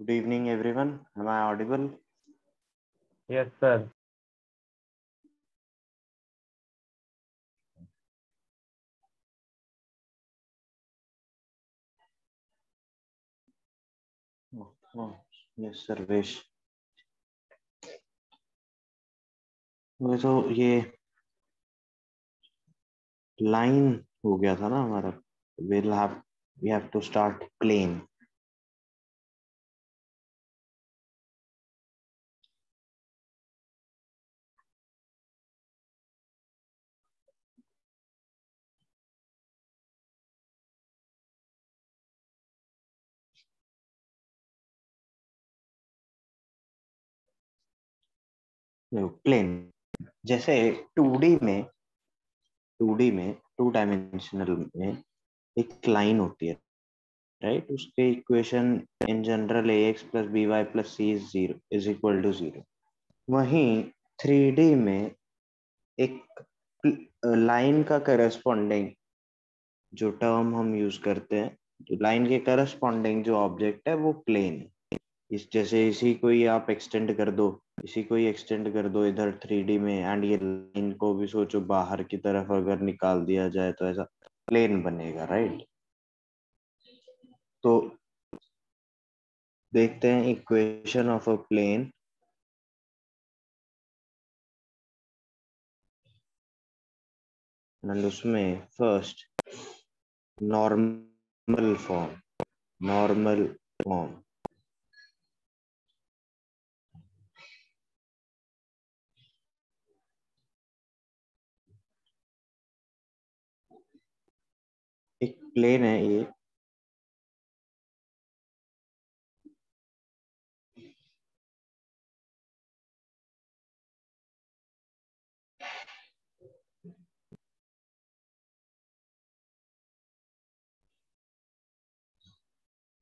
Good evening, everyone. Am I audible? Yes, sir. Oh, yes, Sarvesh. तो ये line हो गया था ना हमारा। We have to start plane। Plane जैसे 2D में 2D में 2 डायमेंशनल में एक लाइन होती है, राइट। उसके equation in general ax plus B Y plus C is equal to 0। वहीं 3D में एक लाइन का करस्पॉन्डिंग जो टर्म हम यूज करते हैं, तो लाइन के करस्पॉन्डिंग जो ऑब्जेक्ट है वो प्लेन है। जैसे इसी को ही एक्सटेंड कर दो इधर 3D में, एंड ये लाइन को भी सोचो बाहर की तरफ अगर निकाल दिया जाए तो ऐसा प्लेन बनेगा, राइट। तो देखते हैं equation of a plane. And उसमें फर्स्ट नॉर्मल फॉर्म एक प्लेन है ये।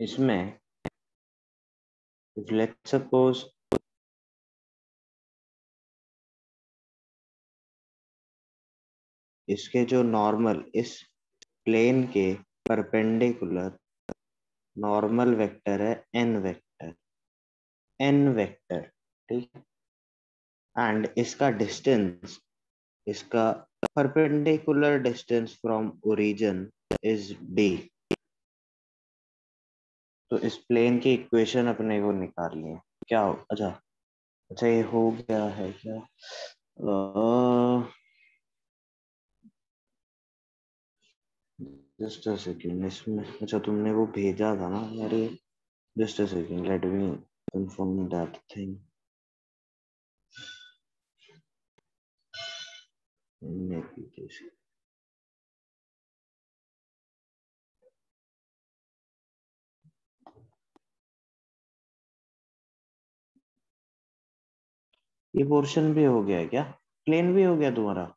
इसमें लेट्स सपोज इसके जो नॉर्मल इस प्लेन के परपेंडिकुलर नॉर्मल वेक्टर है एन वेक्टर, ठीक। एंड इसका perpendicular distance from origin is D. तो इस प्लेन की इक्वेशन अपने को निकालनी है। क्या हो अच्छा अच्छा ये हो गया है क्या? Just a second. इसमें अच्छा तुमने वो भेजा था ना मेरे। Just a second, let me confirm that thing. ये पोर्शन भी हो गया है क्या? प्लेन भी हो गया तुम्हारा?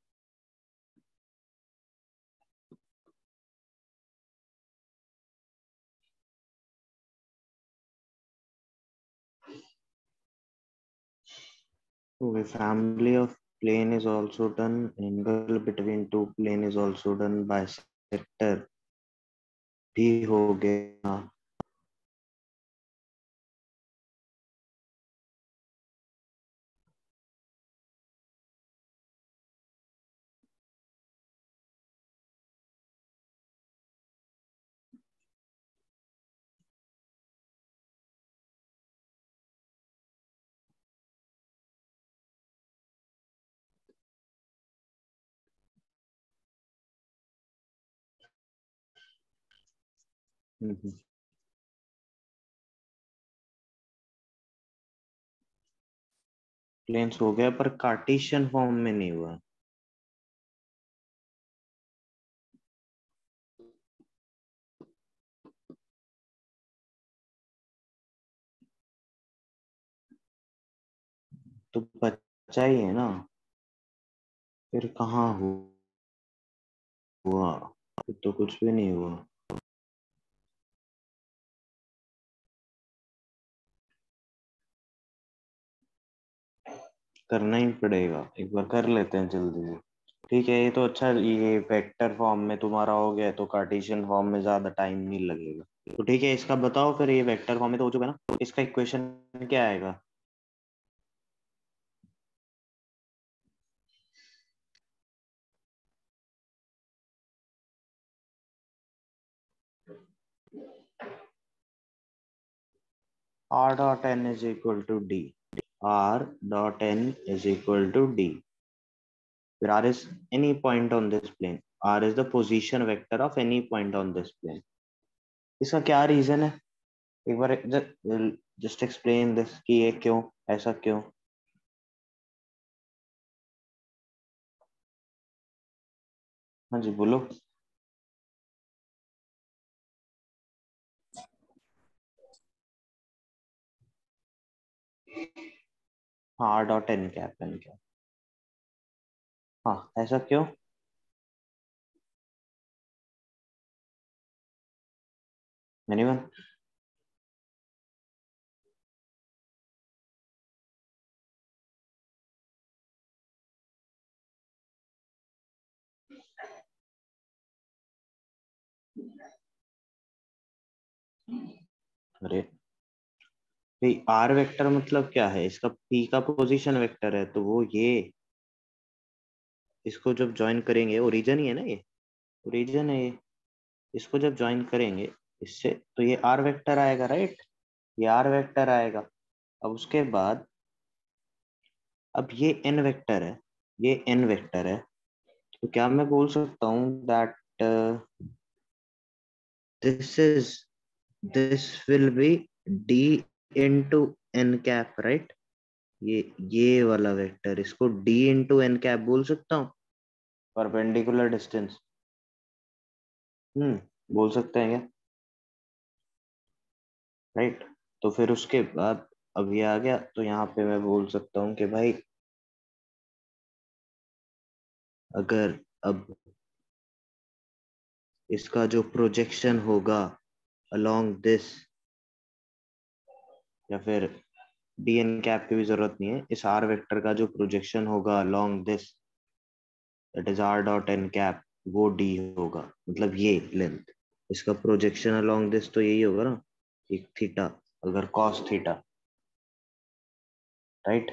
Okay, family of plane is also done. Angle between two plane is also done. Bisector भी हो गया। प्लेन्स हो गया पर कार्टेशियन फॉर्म में नहीं हुआ। तो बच्चा ही है ना, फिर कहाँ हुआ? फिर तो कुछ भी नहीं हुआ। करना ही पड़ेगा, एक बार कर लेते हैं जल्दी से। ठीक है, ये तो अच्छा, ये वेक्टर फॉर्म में तुम्हारा हो गया तो कार्टेशियन फॉर्म में ज्यादा टाइम नहीं लगेगा। तो ठीक है, इसका बताओ फिर, ये वेक्टर फॉर्म में तो हो चुका है ना, इसका इक्वेशन क्या आएगा? r dot n is equal to d. r dot n is equal to d, where r is any point on this plane. r is the position vector of any point on this plane. इसका क्या reason है? एक बार just explain this कि ये क्यों, ऐसा क्यों? हाँ जी बोलो। हाँ, r dot n cap, n cap. हाँ, ऐसा क्यों? एनीवन? अरे भाई, आर वेक्टर मतलब क्या है? इसका पी का पोजीशन वेक्टर है, तो वो ये, इसको जब ज्वाइन करेंगे, ओरिजिन ही है ना ये, ओरिजिन है ये, इसको जब ज्वाइन करेंगे इससे, तो ये आर वेक्टर आएगा, राइट? ये आर वेक्टर आएगा। अब उसके बाद, अब ये एन वेक्टर है, ये एन वेक्टर है, तो क्या मैं बोल सकता हूँ that this is, this will be D into N cap, right? ये वाला वेक्टर, इसको डी इंटू एन कैप बोल सकता हूँ, परपेंडिकुलर डिस्टेंस। बोल सकते हैं क्या? राइट। तो फिर उसके बाद, अब ये आ गया, तो यहाँ पे मैं बोल सकता हूँ कि भाई, अगर अब इसका जो प्रोजेक्शन होगा अलोंग दिस, या फिर डी एन कैप की भी जरूरत नहीं है, इस आर वेक्टर का जो प्रोजेक्शन होगा along this, that is are dot N cap, वो डी होगा, मतलब ये लेंथ, इसका प्रोजेक्शन अलोंग दिस तो यही होगा ना, एक थीटा, अगर कॉस थीटा, राइट?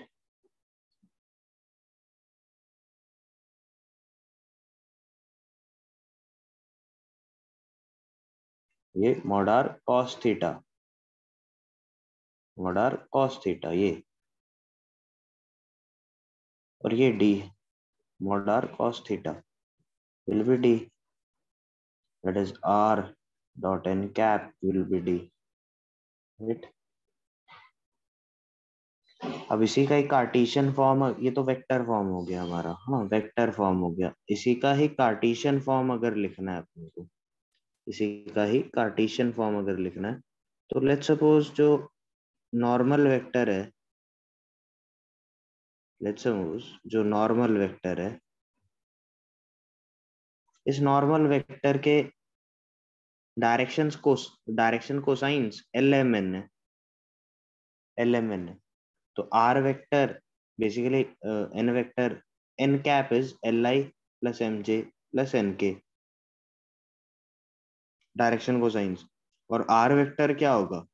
ये mod r cos theta, mod r cos theta ये, और ये d, mod r cos theta will be d, that is are dot N cap will be d, right? अब इसी का ही कार्टेशियन फॉर्म, ये तो वेक्टर फॉर्म हो गया हमारा, हाँ वेक्टर फॉर्म हो गया, इसी का ही कार्टेशियन फॉर्म अगर लिखना है अपने को, इसी का ही कार्टेशियन फॉर्म अगर लिखना है, तो लेट्स सपोज जो नॉर्मल वेक्टर है, लेट्स सपोज जो नॉर्मल वेक्टर है, इस नॉर्मल वेक्टर के direction cosines L M N है, एल एम एन है। तो R vector basically, N vector, N cap is L I plus M J plus N K, direction cosines. और R vector क्या होगा?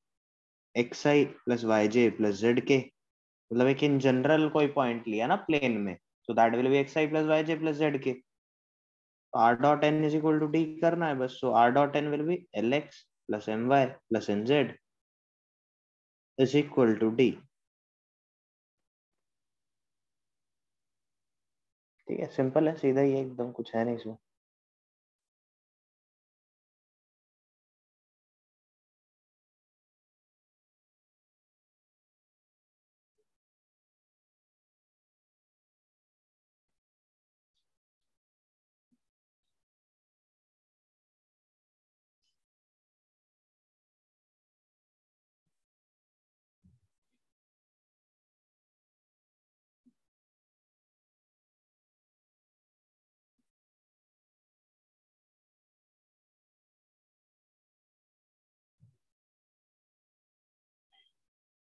X आई plus Y जे plus Z K, मतलब एक in general कोई point लिया ना प्लेन में, तो that will be x I plus Y J plus Z k. R dot n is equal to d करना है बस, so r dot n will be l x plus m y plus n z is equal to d. ठीक है, simple है, सीधा ही है एकदम, कुछ है नहीं इसमें।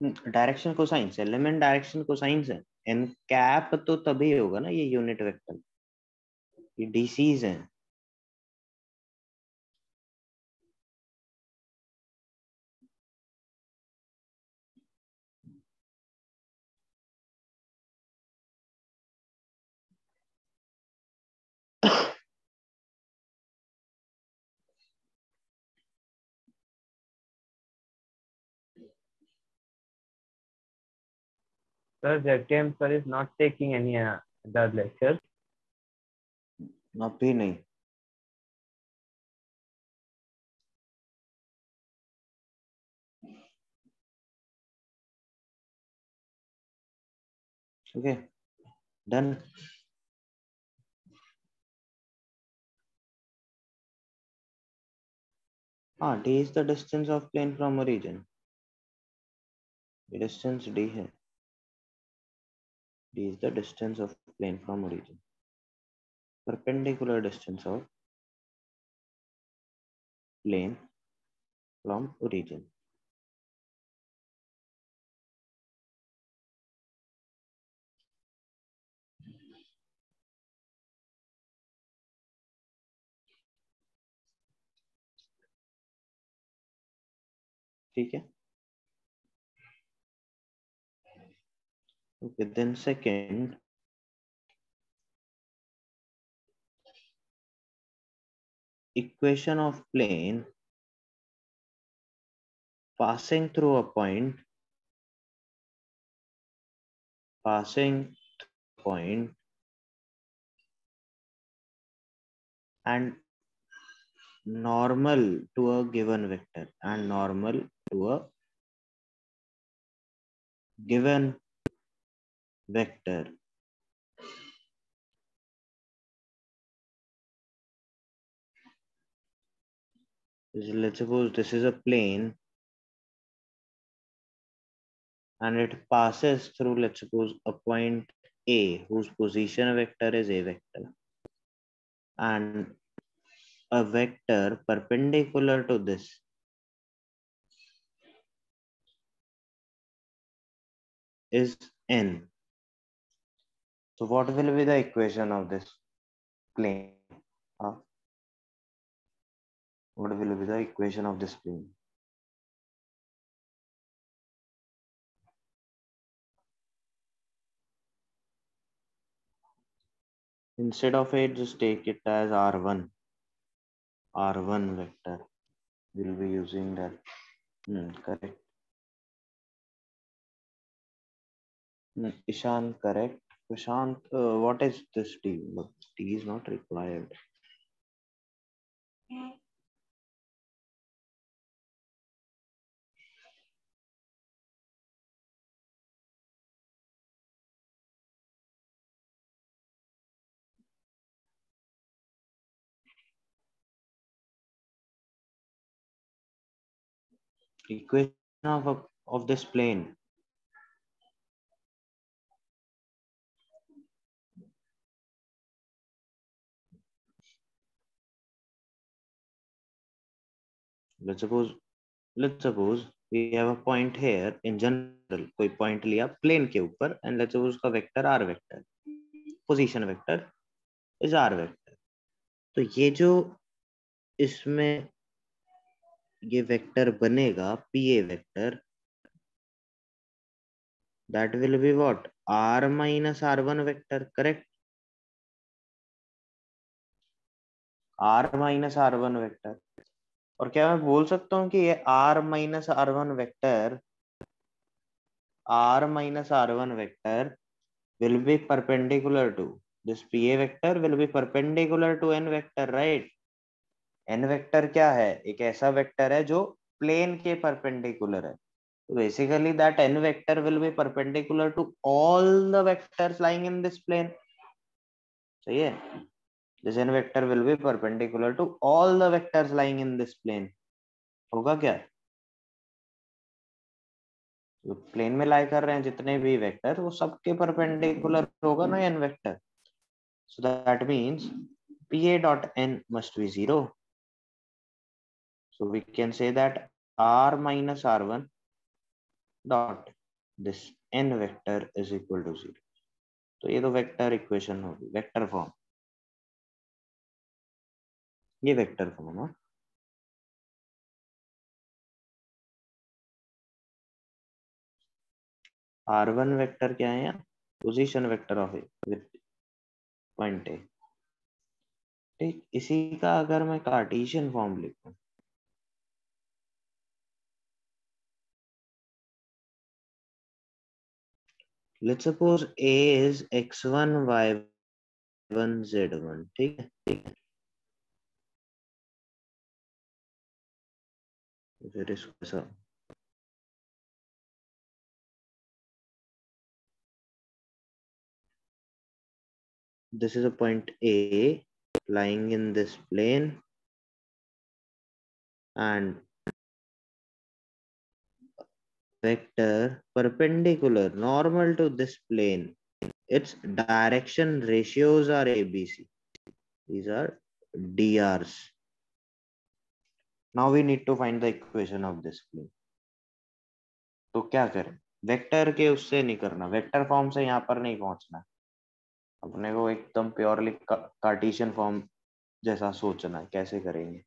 Direction cosines, element direction cosines है, एन कैप तो तभी होगा ना ये यूनिट वेक्टर, ये डीसीज हैं। Sir, Jagdiam sir is not taking any other lectures. अभी नहीं. Okay, done. D is the distance of plane from origin. The distance D है. D is the distance of plane from origin. Perpendicular distance of plane from origin. ठीक है. Okay, then second, equation of plane passing through a point, and normal to a given vector, and normal to a given vector. Let's suppose this is a plane and it passes through, let's suppose, a point A whose position vector is A vector, and a vector perpendicular to this is N. So what will be the equation of this plane? What will be the equation of this plane? Instead of it, just take it as R1. R1 vector. We'll be using that. Correct. Ishan, correct. Prashant, what is this T? T is not required. Equation of this plane. Let's suppose we have a point here in general. कोई point लिया plane के ऊपर, and let's suppose उसका vector R vector, position vector is R vector. तो ये जो इसमें ये वेक्टर बनेगा PA vector, that will be what? R minus R1 vector, correct? R minus R1 vector. और क्या मैं बोल सकता हूँ कि ये R minus R1 vector will be perpendicular to this PA vector will be perpendicular to N vector, right? N vector क्या है? एक ऐसा वेक्टर है जो प्लेन के परपेंडिकुलर है. So basically that N vector will be perpendicular to all the vectors lying in this plane. सही है? This N vector will be perpendicular to all the vectors lying in this plane. होगा क्या? तो plane में लाई कर रहे हैं जितने भी वेक्टर, वो सबके परपेंडिकुलर होगा ना n vector. So that means PA dot n must be 0. So we can say that R minus R1 dot this n vector is equal to 0. तो ये तो वेक्टर इक्वेशन होगी, वेक्टर फॉर्म. ये vector form है. R1 vector क्या है? Position vector of A with point A. ठीक, इसी का अगर मैं कार्टेशियन फॉर्म लिखूं, let's suppose A is x1 y1 z1, ठीक है, फिर इसको ऐसा this is a point A lying in this plane and vector perpendicular normal to this plane. Its direction ratios are ABC. These are DRs. Now we need to find the equation of this plane. तो क्या करें? Vector के उससे नहीं करना, vector form से यहाँ पर नहीं पहुंचना, अपने को एकदम प्योरली कार्टेशियन फॉर्म जैसा सोचना है. कैसे करेंगे?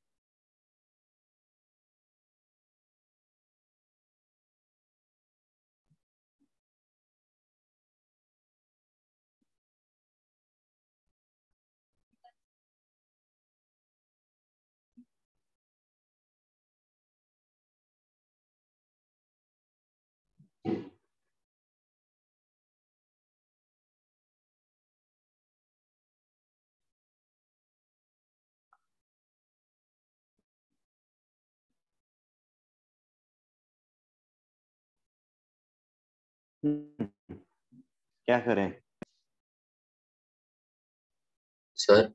क्या करें? Sir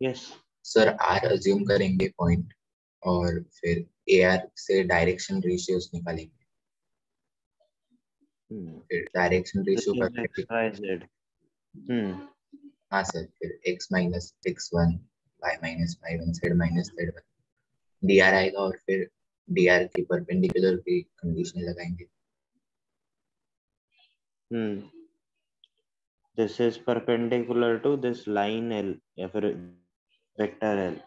yes sir R assume करेंगे पॉइंट और फिर ए आर से डायरेक्शन रेशियोज निकालेंगे. फिर डायरेक्शन रेशियो XYZ. हाँ सर, फिर x minus x1 y minus y1 z minus z1 dr आएगा और फिर dr की परपेंडिकुलर की कंडीशन लगाएंगे. This is perpendicular to this line L या फिर vector L.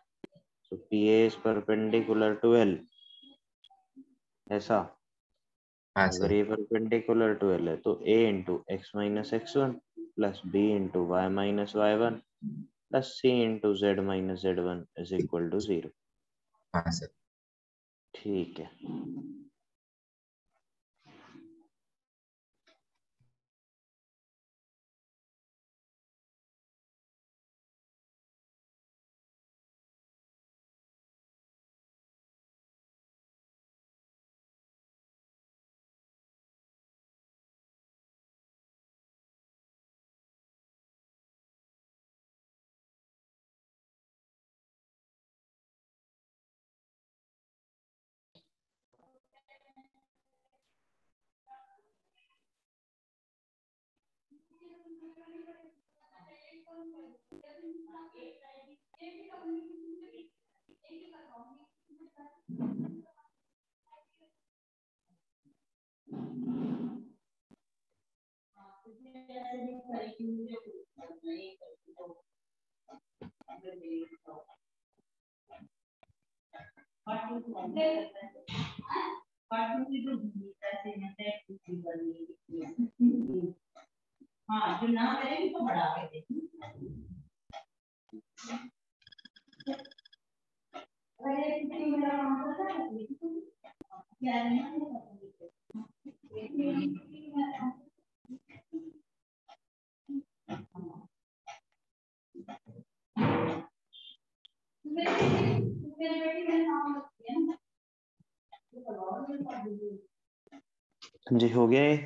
So PA is perpendicular to L. ऐसा. हाँ अगर सर. ये perpendicular to L है तो A into x minus x1 plus B into y minus y1 plus C into z minus z1 is equal to 0. हाँ sir. ठीक है. जी हो गया ये.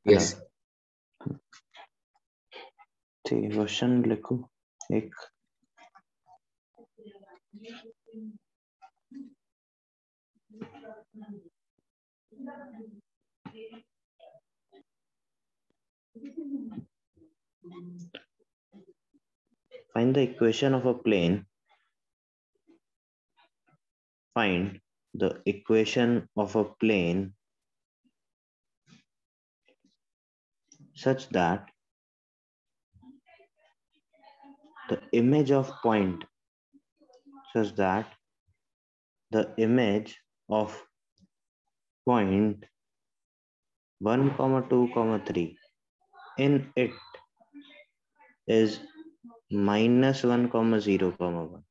यस. ठीक है, क्वेश्चन लिखो एक. Find the equation of a plane. Find the equation of a plane such that the image of point such that the image of point 1, 2, 3 in it is -1, 0, 1.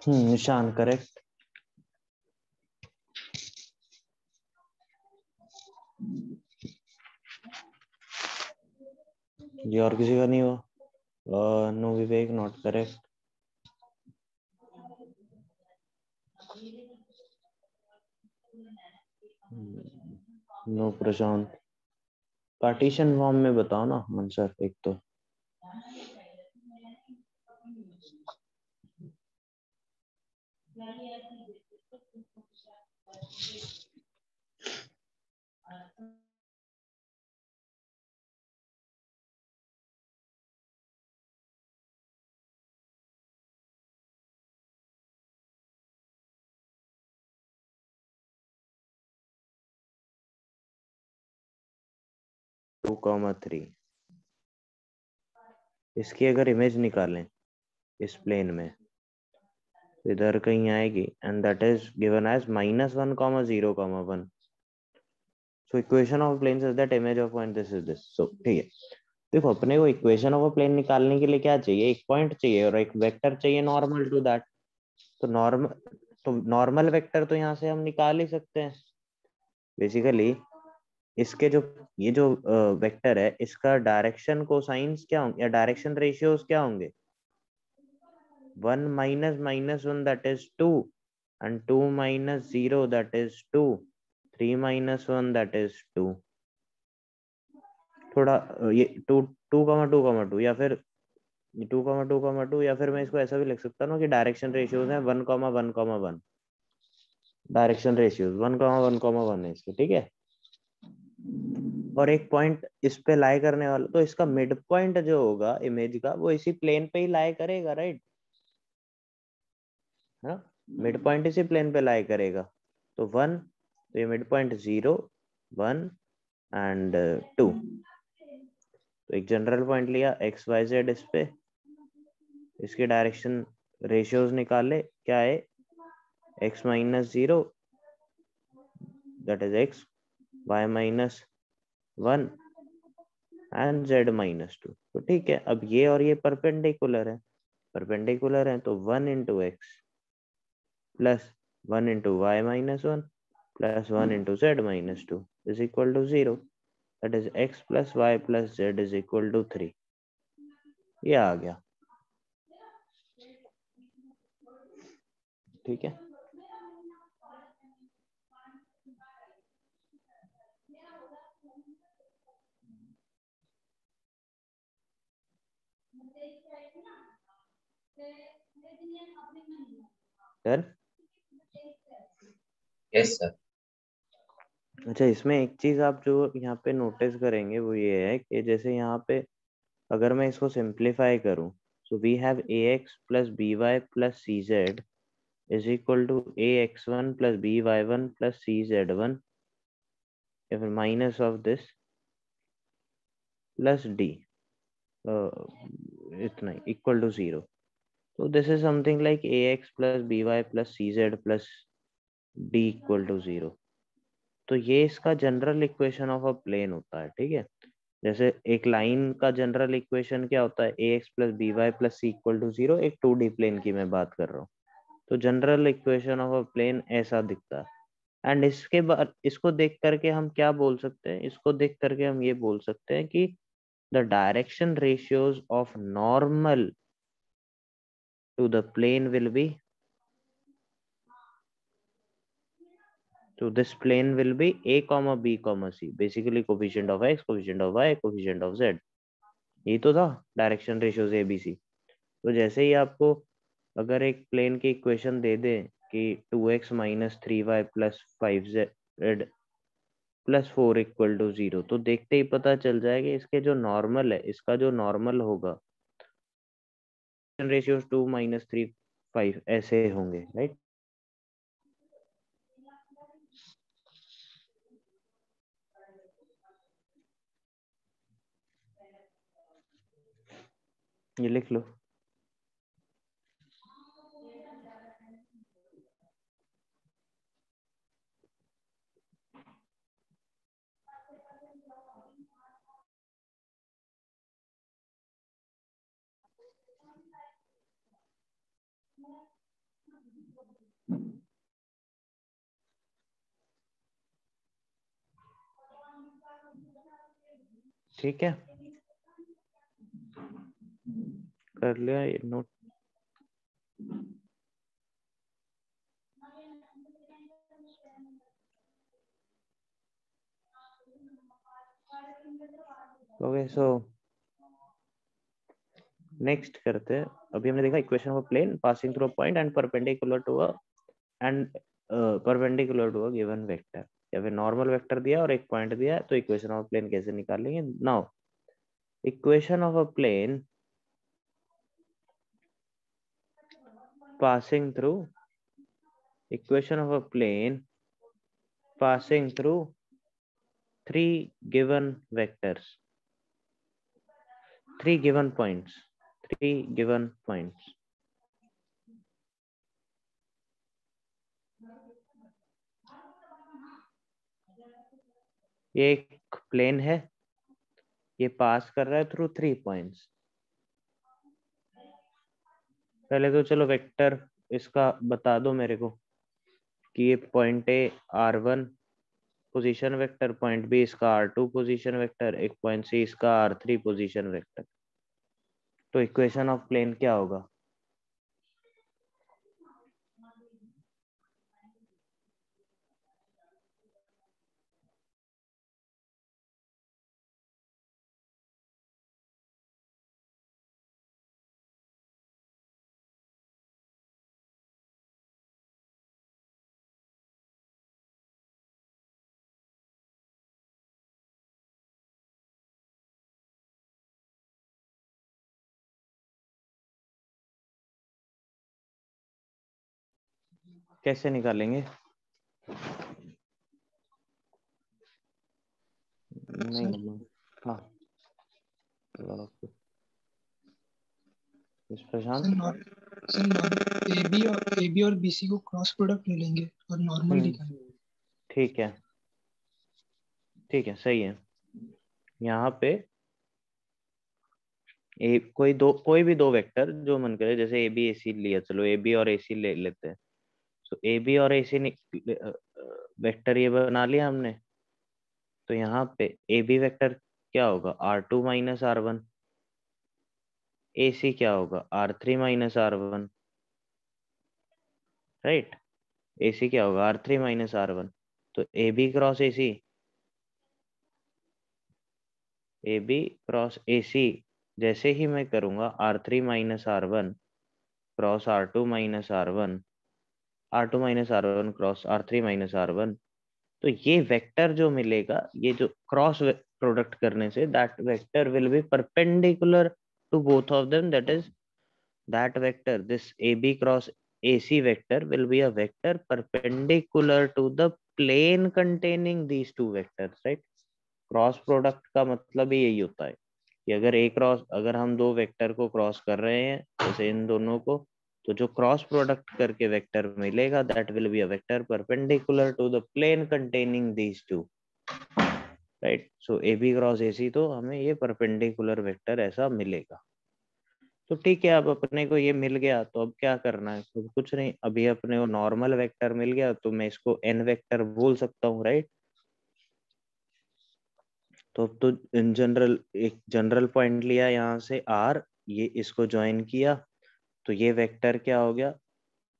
निशान करेक्ट. ये और किसी का नहीं हुआ. No Vivek not correct. No Prashant. Partition form में बताओ ना मंसर एक तो. Two comma 3. इसकी अगर इमेज निकालें इस प्लेन में इधर कहीं आएगी and that is given as -1, 0, 1. So equation of plane is that image of point this is this. So ठीक है. देखो अपने को इक्वेशन ऑफ अ प्लेन निकालने के लिए क्या चाहिए? एक पॉइंट चाहिए और एक वेक्टर चाहिए नॉर्मल टू दैट. तो नॉर्मल वेक्टर तो यहाँ से हम निकाल ही सकते हैं. बेसिकली इसके जो ये जो वेक्टर है इसका डायरेक्शन कोसाइंस क्या होंगे या डायरेक्शन रेशियोज क्या होंगे? 1 - -1 that is 2 and 2 - 0 that is 2, 3 - 1 that is 2. थोड़ा ये 2 2, 2, या फिर 2, 2, 2 या फिर मैं इसको ऐसा भी लिख सकता हूँ कि डायरेक्शन रेशियोज है 1, 1, 1. डायरेक्शन रेशियोज 1, 1, 1 है इसके. ठीक है. और एक पॉइंट इस पे लाई करने वाला तो इसका मिड पॉइंट जो होगा इमेज का वो इसी प्लेन पे ही लाई करेगा. राइट. है ना. मिड पॉइंट इसी प्लेन पे लाई करेगा. तो 1 तो ये मिड पॉइंट 0, 1 एंड 2. तो एक जनरल पॉइंट लिया x y z इस पे. इसके डायरेक्शन रेशियोज निकाले. क्या है? x - 0 that is x, y - 1 and z - 2. तो ठीक है. अब ये और ये परपेंडिकुलर है तो 1 into x plus 1 into y - 1 plus 1 into z - 2 is equal to 0. That is x plus y plus z is equal to 3. ये आ गया. ठीक है. सर. Yes sir. अच्छा इसमें एक चीज आप जो यहाँ पे नोटिस करेंगे वो ये है कि जैसे यहाँ पे अगर मैं इसको सिंप्लीफाई करूं so we have ax plus by plus cz is equal to ax1 plus by1 plus cz1 या फिर minus of this plus D इतना इक्वल टू 0. तो this is something like ax plus by plus cz plus d equal to 0। तो ये इसका general equation of a plane होता है, ठीक है। जैसे एक लाइन का जनरल इक्वेशन क्या होता है, ax plus by plus c equal to 0। एक 2D प्लेन की मैं बात कर रहा हूँ। तो general equation of a plane ऐसा दिखता है। एंड इसके बाद इसको देख करके हम क्या बोल सकते हैं, इसको देख करके हम ये बोल सकते हैं कि the direction ratios of normal to the plane will be, so this plane will be a comma b comma c, basically coefficient of x, coefficient of y, coefficient of z। ये तो था direction ratios A B C. तो जैसे ही आपको अगर एक plane की equation दे दे कि 2x minus 3y plus 5z plus 4 equal to 0, तो देखते ही पता चल जाएगा इसके जो नॉर्मल है, इसका जो नॉर्मल होगा रेशियोज 2 माइनस 3 5 ऐसे होंगे, राइट। ये लिख लो। ठीक है, कर लिया ये नोट। ओके, सो नेक्स्ट करते हैं। अभी हमने देखा equation of plane passing through a point and perpendicular to a given vector, या फिर नॉर्मल वेक्टर दिया और एक पॉइंट दिया है, तो इक्वेशन ऑफ प्लेन कैसे निकालेंगे। Now equation of a plane passing through equation of a plane passing through three given vectors, three given points, three given points। ये एक प्लेन है, ये पास कर रहा है थ्रू 3 पॉइंट्स। पहले तो चलो वेक्टर इसका बता दो मेरे को कि ये point A r1 position vector, point B इसका r2 पोजीशन वेक्टर, एक पॉइंट सी इसका r3 पोजीशन वेक्टर। तो इक्वेशन ऑफ प्लेन क्या होगा। कैसे निकालेंगे। नहीं, हाँ प्रशांत। ए बी और बी सी को क्रॉस प्रोडक्ट ले लेंगे और नॉर्मल निकालेंगे। ठीक है, ठीक है, सही है। यहाँ पे कोई भी दो वेक्टर जो मन करे, जैसे ए बी ए सी लिया, चलो ए बी और ए सी ले लेते हैं। तो ए बी और ए सी वेक्टर ये बना लिया हमने। तो यहाँ पे ए बी वेक्टर क्या होगा, r2 माइनस r1। ए सी क्या होगा, r3 माइनस r1, राइट। ए सी क्या होगा, r3 माइनस r1। तो a b cross a c, a b cross a c जैसे ही मैं करूंगा r3 minus r1 cross r2 minus r1, r2 minus r1 cross r3 minus r1, तो ये vector जो मिलेगा, ये जो क्रॉस प्रोडक्ट करने से, that vector will be perpendicular to both of them, that is that vector, this AB cross AC vector will be a vector perpendicular to the plane containing these two vectors, right. Cross product का मतलब ही यही होता है। कि अगर हम दो vector को क्रॉस कर रहे हैं जैसे इन दोनों को, तो जो क्रॉस प्रोडक्ट करके वेक्टर मिलेगा that will be a vector perpendicular to the plane containing these two, right. So a b cross a c, तो हमें ये परपेंडिकुलर वेक्टर ऐसा मिलेगा। तो ठीक है, अब अपने को ये मिल गया तो अब क्या करना है, तो कुछ नहीं, अभी अपने को नॉर्मल वेक्टर मिल गया तो मैं इसको एन वेक्टर बोल सकता हूँ, राइट। तो अब तो इन जनरल एक जनरल पॉइंट लिया यहाँ से आर, ये इसको ज्वाइन किया, तो ये वेक्टर क्या हो गया,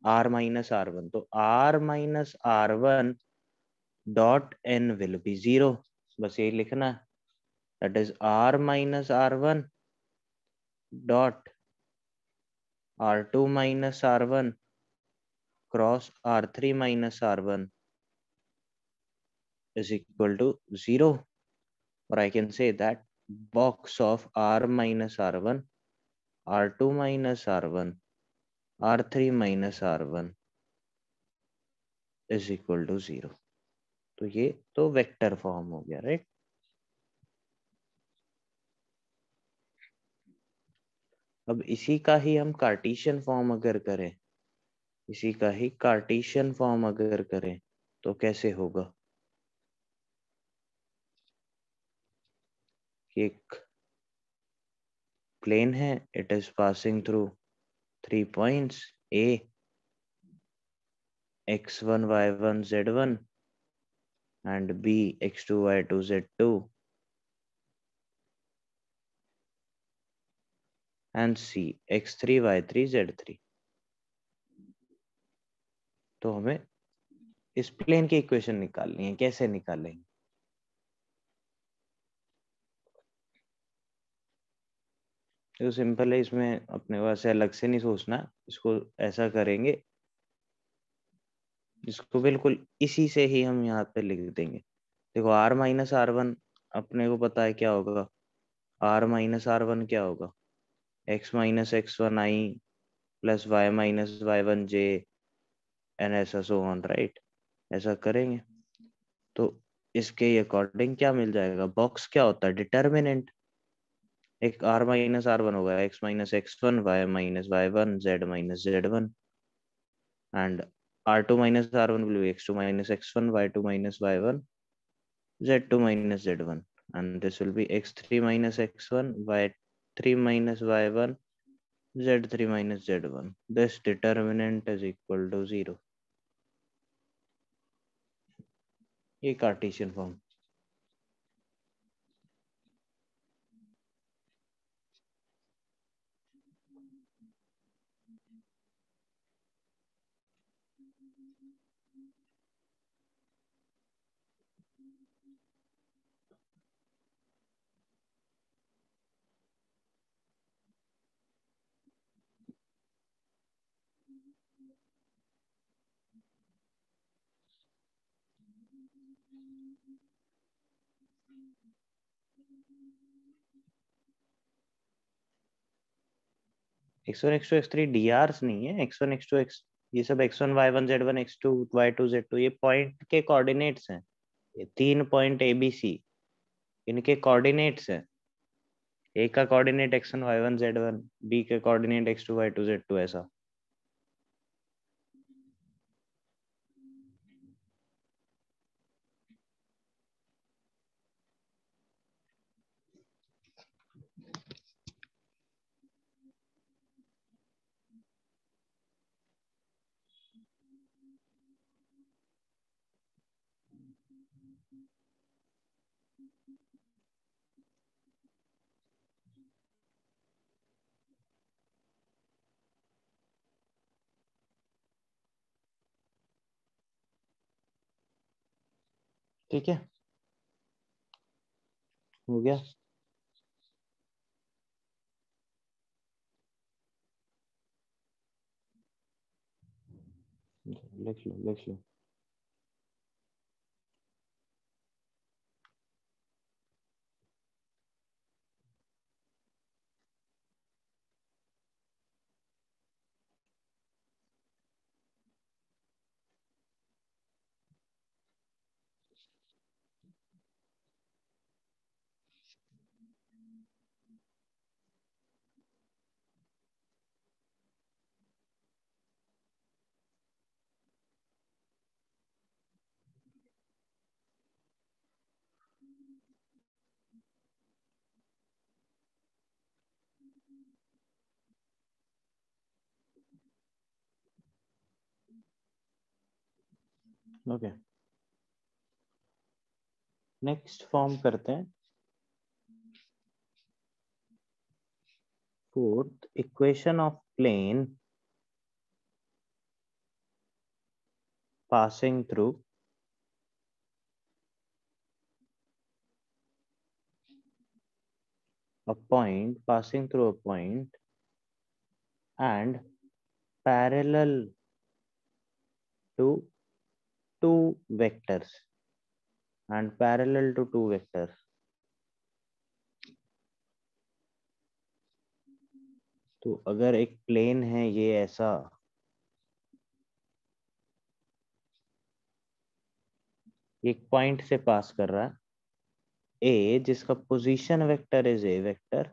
आर माइनस आर वन। तो r minus r one dot n will be zero, बस यही लिखना है, that is r minus r one dot r two minus r one cross r three minus r one is equal to 0, or I can say that box of r minus r1, r2 minus r1, r3 minus r1 is equal to 0। तो ये तो vector form हो गया, right. अब इसी का ही हम Cartesian form अगर करें, इसी का ही कार्टेशियन फॉर्म अगर करें तो कैसे होगा, एक प्लेन है, it is passing through 3 points a, x1 y1 z1 and b, x2 y2 z2 and c, x3 y3 z3। तो हमें इस प्लेन की इक्वेशन निकालनी है, कैसे निकालेंगे, तो सिंपल है, इसमें अपने को ऐसे अलग से नहीं सोचना, इसको ऐसा करेंगे, इसको बिल्कुल इसी से ही हम यहाँ पे लिख देंगे। देखो r माइनस आर वन अपने को पता है क्या होगा, r माइनस आर वन क्या होगा, x minus x one i plus y minus y one j and ऐसा सो ऑन, राइट। ऐसा करेंगे तो इसके अकॉर्डिंग क्या मिल जाएगा, बॉक्स क्या होता है, डिटर्मिनेंट। एक r माइनस आर वन होगा, x minus x one, y minus y one, z minus z one, and r2 minus r1 will be x2 minus x1, y2 minus y1, z2 minus z1, and this will be x3 minus x1, y3 minus y1, z3 minus z1। This determinant is equal to 0। ये Cartesian form. x1 x2 x3 drs नहीं है, x1 x2 x, ये सब x1 y1 z1 x2 y2 z2 ये point के coordinates हैं, ये 3 point abc, इनके कोऑर्डिनेट्स हैं। ए का coordinate x1 y1 z1, B का कोऑर्डिनेट x2 y2 z2, ऐसा। ठीक है, हो गया। लिख लो लिख लो। ओके, नेक्स्ट फॉर्म करते हैं। Fourth, equation of plane passing through a point and parallel to two vectors तो अगर एक प्लेन है ये ऐसा, एक पॉइंट से पास कर रहा है ए, जिसका position vector is a vector,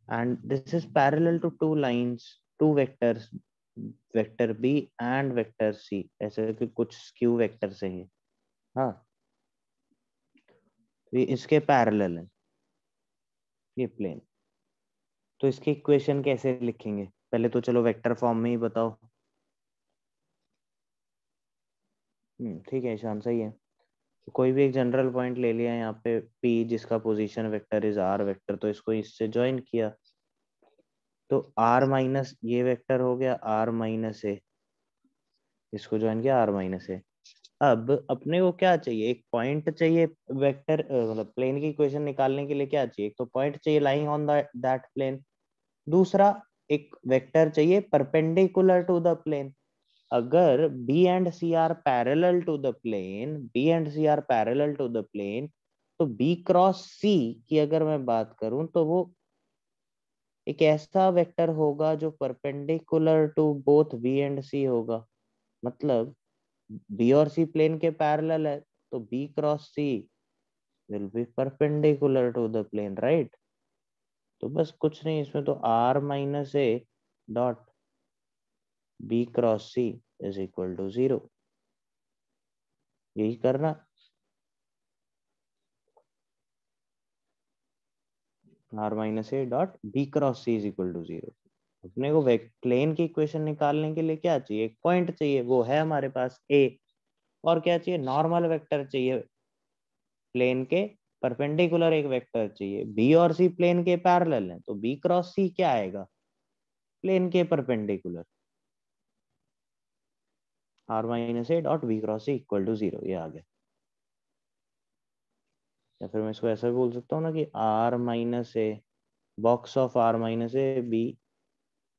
and this is parallel to two lines, two vectors, vector b and vector c, ऐसे कि कुछ स्क्यू वेक्टर से है। हाँ, तो ये इसके पैरेलल है ये प्लेन। तो इसकी इक्वेशन कैसे लिखेंगे? पहले तो चलो वेक्टर फॉर्म में ही बताओ। ठीक है ईशान, सही है। तो कोई भी एक जनरल पॉइंट ले लिया यहाँ पे P, जिसका position vector is R vector, तो इसको इससे ज्वाइन किया, तो R माइनस ये वेक्टर हो गया R माइनस ए, इसको ज्वाइन किया R माइनस ए। अब अपने को क्या चाहिए? एक पॉइंट चाहिए वेक्टर, मतलब प्लेन की इक्वेशन निकालने के लिए क्या चाहिए? एक तो पॉइंट चाहिए लाइंग ऑन दैट प्लेन, दूसरा एक वेक्टर चाहिए परपेंडिकुलर टू द प्लेन। अगर B and C are parallel to the plane, तो B क्रॉस C की अगर मैं बात करूं तो वो एक ऐसा वेक्टर होगा जो perpendicular to both B and C होगा। मतलब बी और सी प्लेन के पैरेलल है, तो b cross c will be perpendicular to the plane, right? तो बस कुछ नहीं, इसमें तो r minus a dot b cross c is equal to 0, यही करना। R minus a dot b cross c is equal to 0। अपने को प्लेन की इक्वेशन निकालने के लिए क्या चाहिए? एक पॉइंट चाहिए, वो है हमारे पास ए। और क्या चाहिए? नॉर्मल वेक्टर चाहिए, प्लेन के परपेंडिकुलर एक वेक्टर चाहिए। बी और सी प्लेन के पैरेलल हैं, तो बी क्रॉस सी क्या आएगा? प्लेन के perpendicular. R minus a dot b cross c equal to 0, ये आ गया। या फिर मैं इसको ऐसा भी बोल सकता हूँ ना कि r minus a box of r minus a B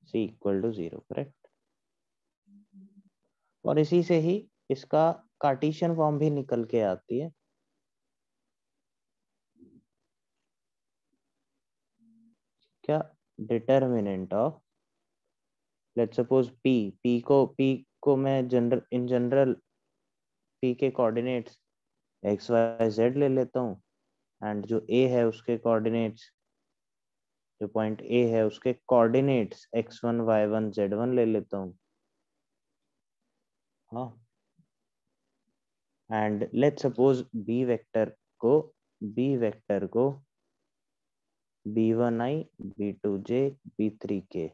c equal to 0, correct. और इसी से ही इसका कार्टेशियन फॉर्म भी निकल के आती है। क्या? Determinant of, let's suppose P को मैं इन जनरल पी के कोऑर्डिनेट्स एक्स वाई जेड ले लेता हूँ, एंड जो ए है उसके कोऑर्डिनेट्स, जो पॉइंट ए है उसके कोऑर्डिनेट्स x1 y1 z1 ले लेता हूँ। हाँ, and let's suppose b vector को b1i b2j b3k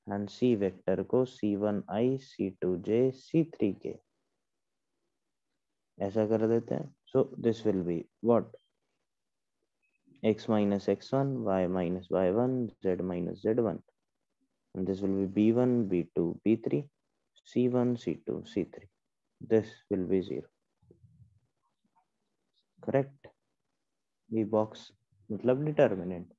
and C vector को c1i c2j c3k, ऐसा कर देते हैं। So this will be what? x minus x1, y minus y1, z minus z1, and this will be b1 b2 b3 c1 c2 c3. This will be 0, correct? ये box मतलब determinant.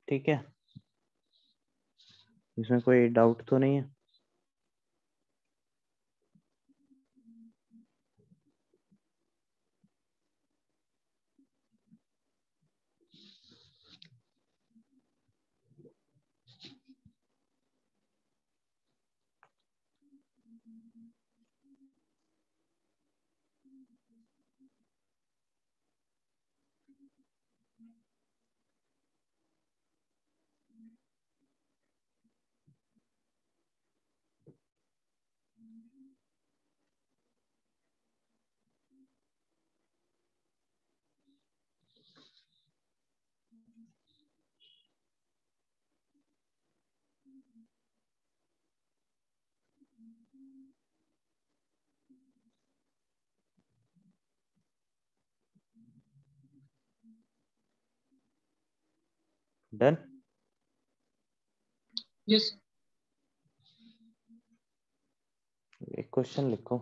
ठीक है, इसमें कोई डाउट तो नहीं है? Done. Yes. एक क्वेश्चन लिखो।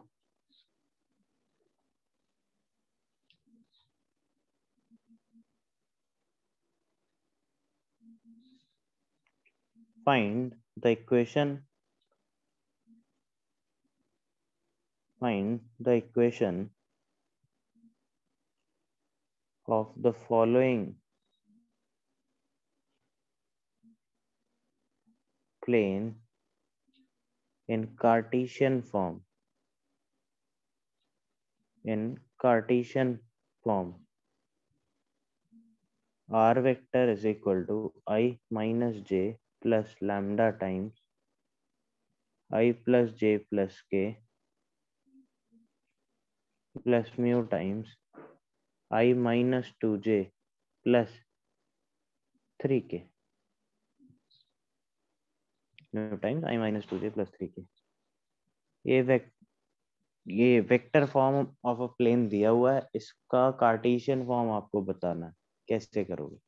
Find the equation of the following plane in Cartesian form. R vector is equal to I minus j plus lambda times I plus j plus k plus mu times I minus 2j plus 3k mu times I minus 2j plus 3k। ये vector form of a plane दिया हुआ है, इसका Cartesian form आपको बताना है, कैसे करोगे?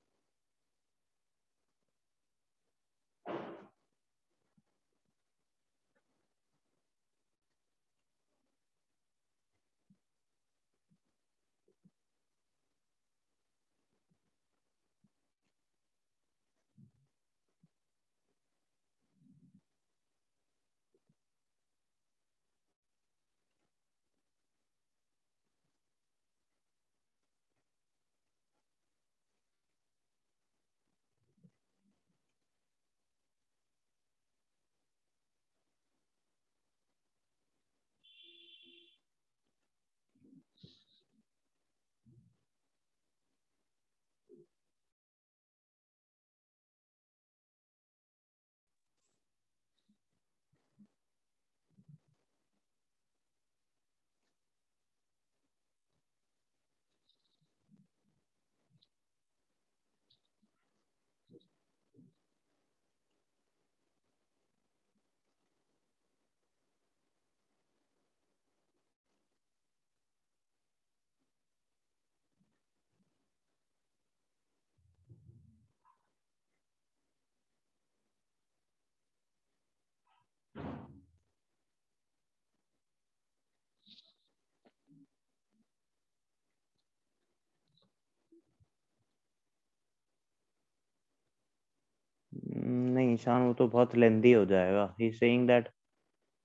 नहीं ईशान, वो तो बहुत लेंदी हो जाएगा। He saying that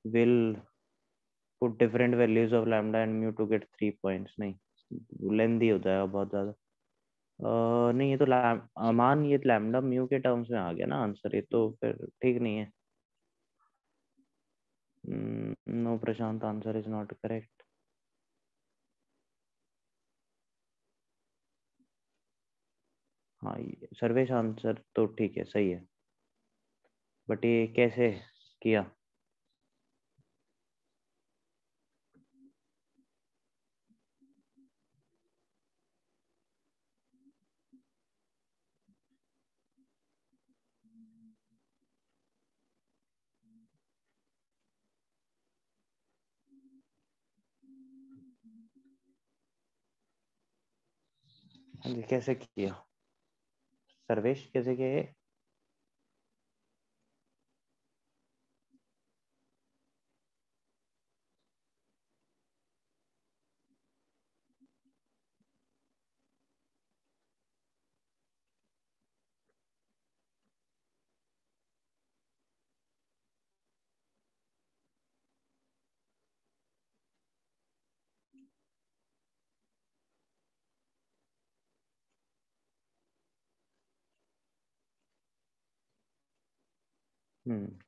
will put different values of lambda and mu to get 3 points. नहीं, लेंदी हो जाएगा बहुत ज्यादा। नहीं, ये तो अमान, ये लैम्डा म्यू के टर्म्स में आ गया ना आंसर, ये तो फिर ठीक नहीं है। No Prashant, answer is not correct. हाँ, सर्वेश आंसर तो ठीक है, सही है, बट ये कैसे किया? हाँ जी, कैसे किया सर्वेश, कैसे किया ये?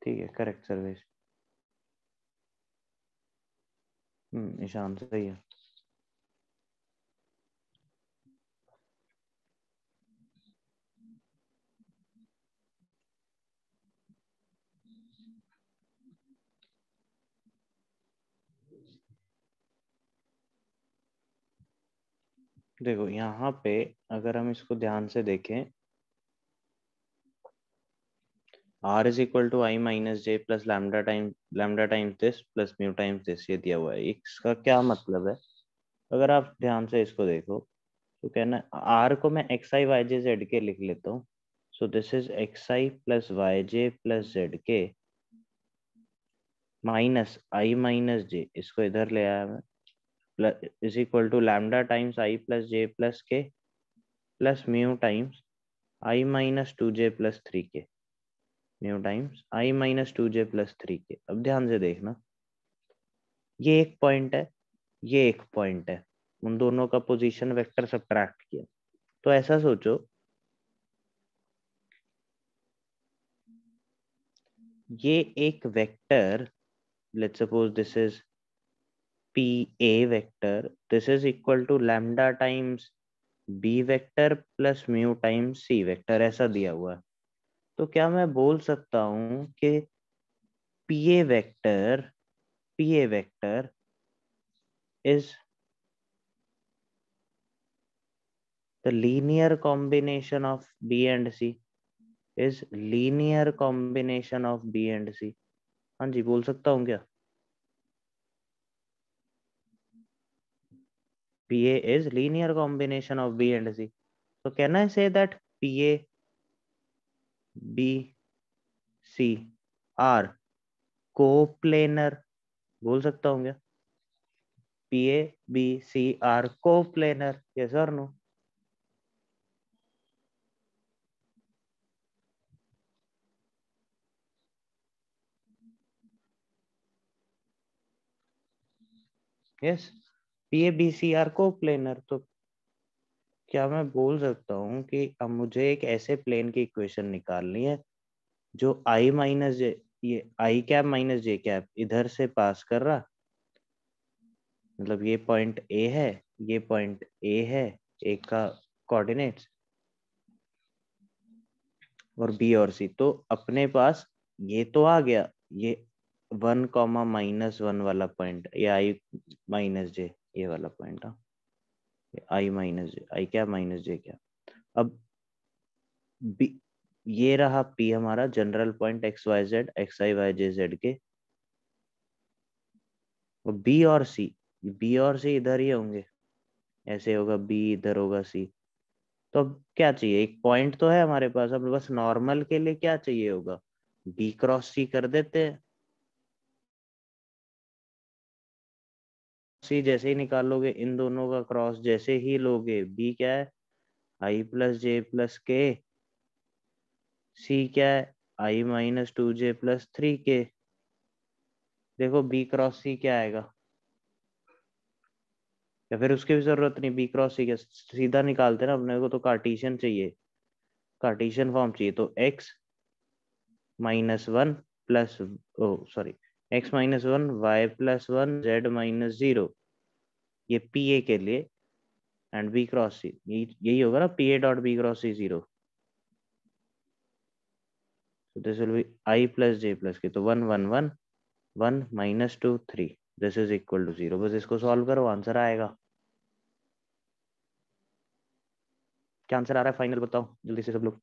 ठीक है, करेक्ट सर्वेश। ईशान सही है। देखो यहाँ पे अगर हम इसको ध्यान से देखें, r is equal to i minus j plus lambda times this plus mu times this, ये दिया हुआ है। इसका क्या मतलब है? अगर आप ध्यान से इसको देखो तो कहना है r को मैं x i y j z k लिख लेता हूँ। So this is x I plus Y J plus Z k minus i minus j, इसको इधर ले आया मैं, plus is equal to lambda times i plus j plus k plus mu times i minus two j plus three k, mu times i minus two j plus three k. अब ध्यान से देखना, ये एक पॉइंट है, ये एक point है, उन दोनों का पोजीशन वेक्टर सब्ट्रैक्ट किया। तो ऐसा सोचो, ये एक vector, let's suppose this is p a vector, this is equal to lambda times b vector plus mu times c vector, ऐसा दिया हुआ है। तो क्या मैं बोल सकता हूं कि P a vector is the linear combination of B and C, is linear combination of B and C? हाँ जी, बोल सकता हूँ क्या? PA is linear combination of B and C. So can I say that PA, B, C are coplanar? बोल सकता हूँ क्या? PA, B, C are coplanar? Yes or no? Yes, PA, B, C are coplanar. तो क्या मैं बोल सकता हूँ कि अब मुझे एक ऐसे प्लेन की इक्वेशन निकालनी है जो i माइनस जे, ये आई कैप माइनस जे कैप इधर से पास कर रहा, मतलब ये पॉइंट ए है, ये पॉइंट ए है, एक का कोऑर्डिनेट्स, और बी और सी। तो अपने पास ये तो आ गया, ये 1, -1 वाला पॉइंट, ये आई माइनस जे, ये वाला पॉइंट, हाँ, i minus j, i cap minus j cap. अब बी, ये रहा पी हमारा general point x y z, x i y j z k, और बी और सी इधर ही होंगे, ऐसे होगा बी, इधर होगा सी। तो अब क्या चाहिए? एक पॉइंट तो है हमारे पास, अब बस नॉर्मल के लिए क्या चाहिए होगा? बी क्रॉस सी कर देते हैं। सी जैसे ही निकालोगे, इन दोनों का क्रॉस जैसे ही लोगे, बी क्या है? आई प्लस जे प्लस के, सी क्या है? आई minus two j plus three के। देखो बी क्रॉस सी क्या आएगा, या फिर उसकी भी जरूरत नहीं, बी क्रॉस सी क्या सीधा निकालते ना, अपने को तो कार्टेशियन चाहिए, कार्टेशियन फॉर्म चाहिए। तो x -1 प्लस, ओ सॉरी, x-1 y+1 z-0, ये पी ए के लिए, एंड बी क्रॉस सी यही होगा ना, p a dot b cross c 0। so this will be I plus j plus k, तो 1 1 1 1 -2 3, दिस इज इक्वल टू 0। बस इसको सॉल्व करो, आंसर आएगा। क्या आंसर आ रहा है फाइनल बताओ जल्दी से सब लोग।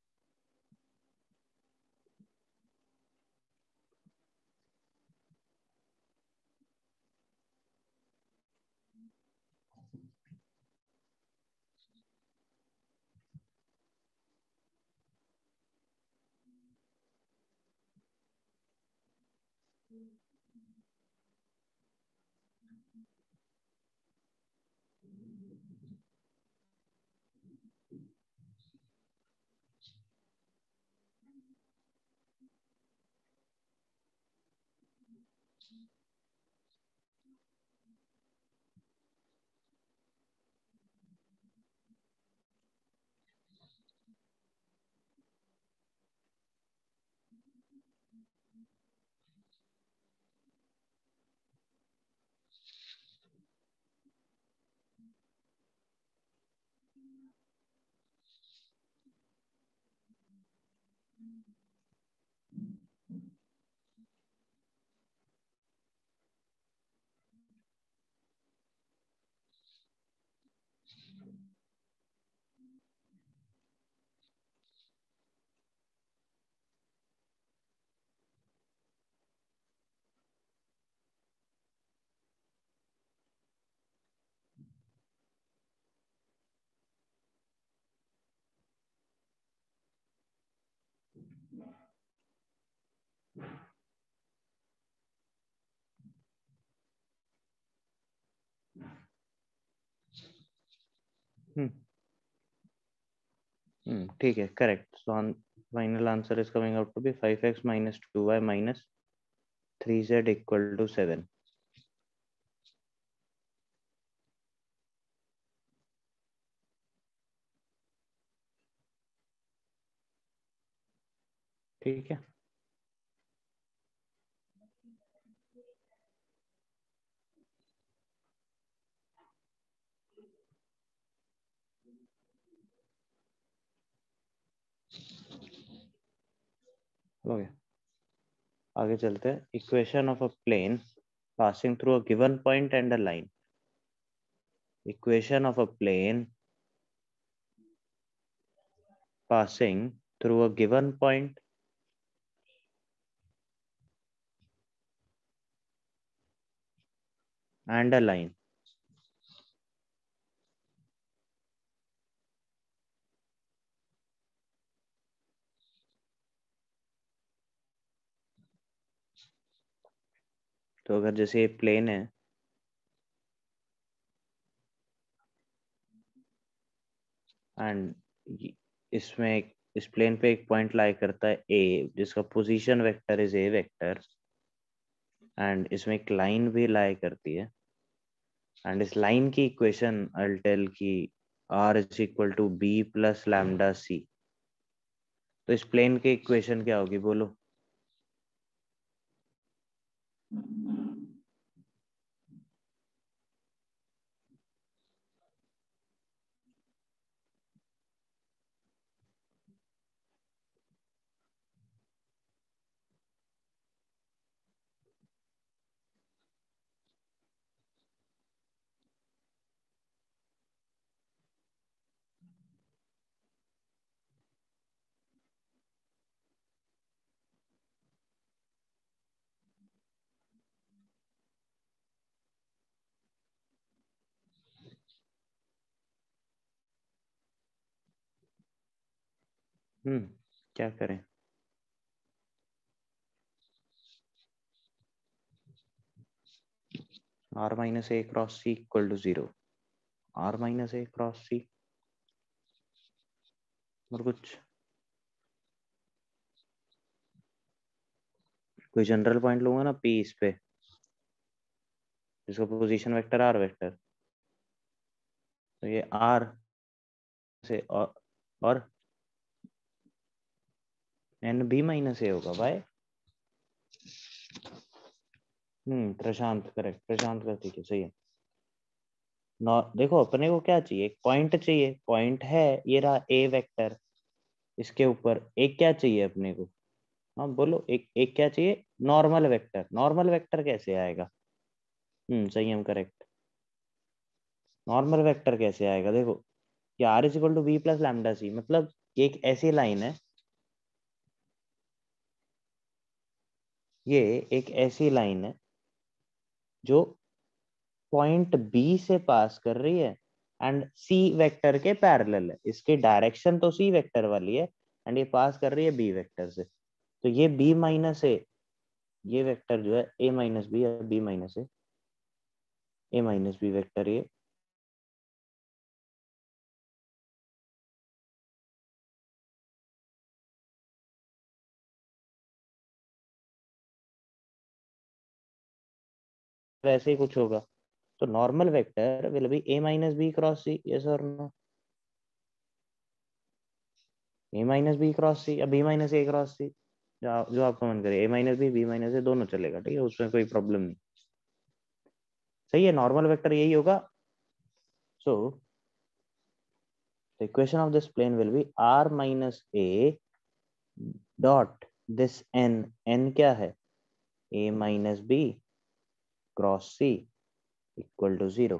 ठीक है, correct. So final answer is coming out to be 5x minus 2y minus 3z equal to 7. ठीक है. हो गया. आगे चलते हैं. Equation of a plane passing through a given point and a line. Equation of a plane passing through a given point and a line. तो अगर जैसे ये प्लेन है एंड इसमें इस प्लेन पे एक पॉइंट लाई करता है ए, जिसका position vector is a vector, and इसमें एक लाइन भी लाई करती है, एंड इस लाइन की इक्वेशन आई टेल की r is equal to b plus lambda c. तो इस प्लेन की इक्वेशन क्या होगी, बोलो. क्या करें. r minus a cross c equal to 0. r minus a cross c और कुछ कोई जनरल पॉइंट लूंगा ना p इस पे, जिसका पोजीशन वेक्टर r वेक्टर, तो ये r से और n b माइनस a होगा भाई. प्रशांत करेक्ट. प्रशांत का ठीक है, सही है. देखो अपने को क्या चाहिए, एक पॉइंट चाहिए. पॉइंट है ये रहा ए वेक्टर, इसके ऊपर एक क्या चाहिए अपने को. हाँ बोलो, एक क्या चाहिए, नॉर्मल वेक्टर. नॉर्मल वेक्टर कैसे आएगा. सही है, करेक्ट. नॉर्मल वेक्टर कैसे आएगा, देखो कि r is equal to b plus lambda c, मतलब एक ऐसी लाइन है, ये एक ऐसी लाइन है जो पॉइंट बी से पास कर रही है एंड सी वेक्टर के पैरेलल है. इसकी डायरेक्शन तो सी वेक्टर वाली है एंड ये पास कर रही है बी वेक्टर से. तो ये बी माइनस ए, ये वेक्टर जो है ए माइनस बी या b minus a minus b vector, ये वैसे ही कुछ होगा. तो normal vector will be a minus b cross c. Yes और no. A minus b cross c या b minus a cross c, जो आपका मन करे. A minus b minus a दोनों चलेगा, ठीक है, उसमें कोई प्रॉब्लम नहीं. सही है, नॉर्मल वेक्टर यही होगा. सो the equation of this plane will be r minus a dot this n क्या है, a minus b cross c equal to 0.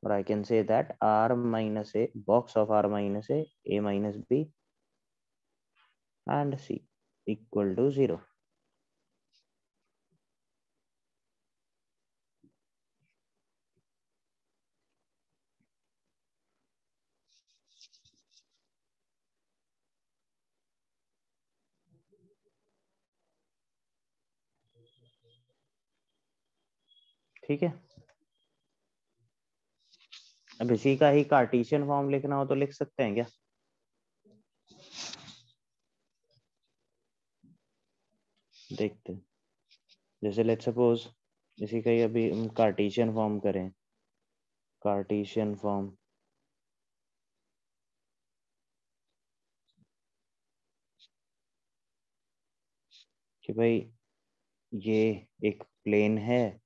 or I can say that r minus a box of r minus a minus b and c equal to 0. ठीक है. अब इसी का ही Cartesian form लिखना हो तो लिख सकते हैं क्या? देखते हैं। जैसे लेट्स सपोज इसी का ही अभी हम कार्टेशियन फॉर्म करें, कार्टेशियन फॉर्म कि भाई ये एक प्लेन है,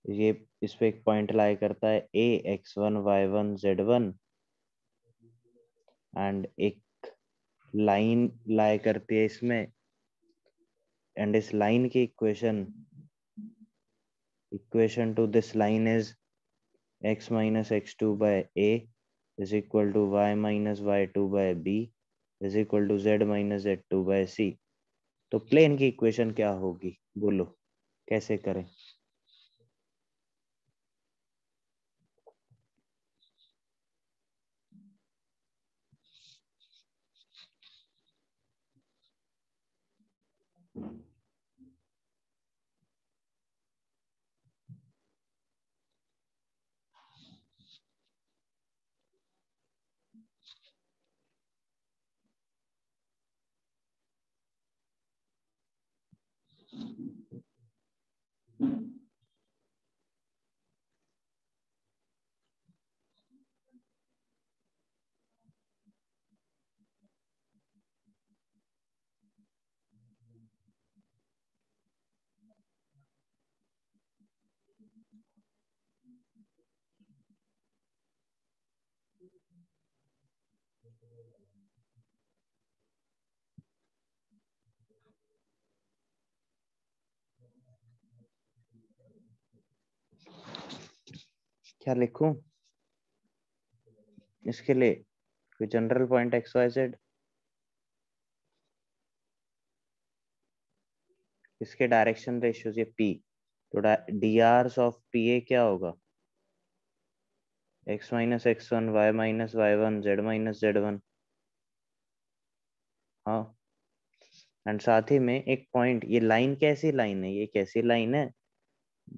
ये इस पे एक पॉइंट लाई करता है a x1 y1 z1 and एक लाइन लाई करती है इसमें, एंड इस लाइन की equation two this line is x minus x2 by a is equal to y minus y2 by b is equal to z minus z2 by c। तो plane की equation क्या होगी बोलो, कैसे करें? क्या लिखूं इसके लिए? कोई general point x y z, इसके डायरेक्शन रेशियोज ये पी, तो D Rs of p a क्या होगा? x minus x one, y minus y one, z minus z one. हाँ, एंड साथ ही में एक पॉइंट, ये लाइन कैसी लाइन है, ये कैसी लाइन है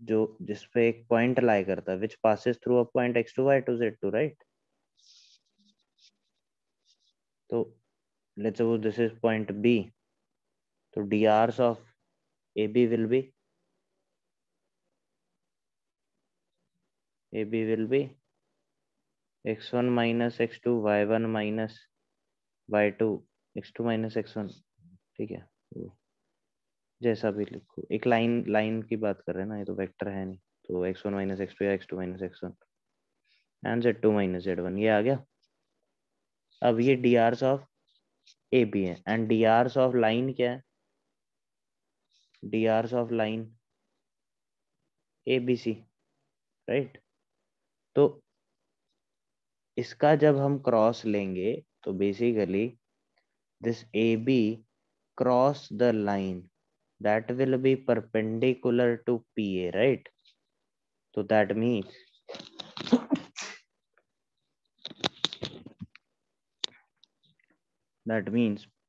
जो जिसपे एक पॉइंट लाई करता है, which passes through a point x2 y2 z2, right? तो let's suppose this is point b, तो D Rs of a b will be x1 minus x2 y1 minus y2 x2 minus x1, ठीक है? तो जैसा भी लिखो, एक line line की बात कर रहे हैं ना, ये तो वेक्टर है नहीं, तो x1 minus x2 या x2 minus x1 and z2 minus z1 ये आ गया। अब ये d hours of a b है, and d hours of line क्या है? D hours of line a B c, right? तो इसका जब हम क्रॉस लेंगे तो basically this AB cross the line that will be perpendicular to PA, right? So that means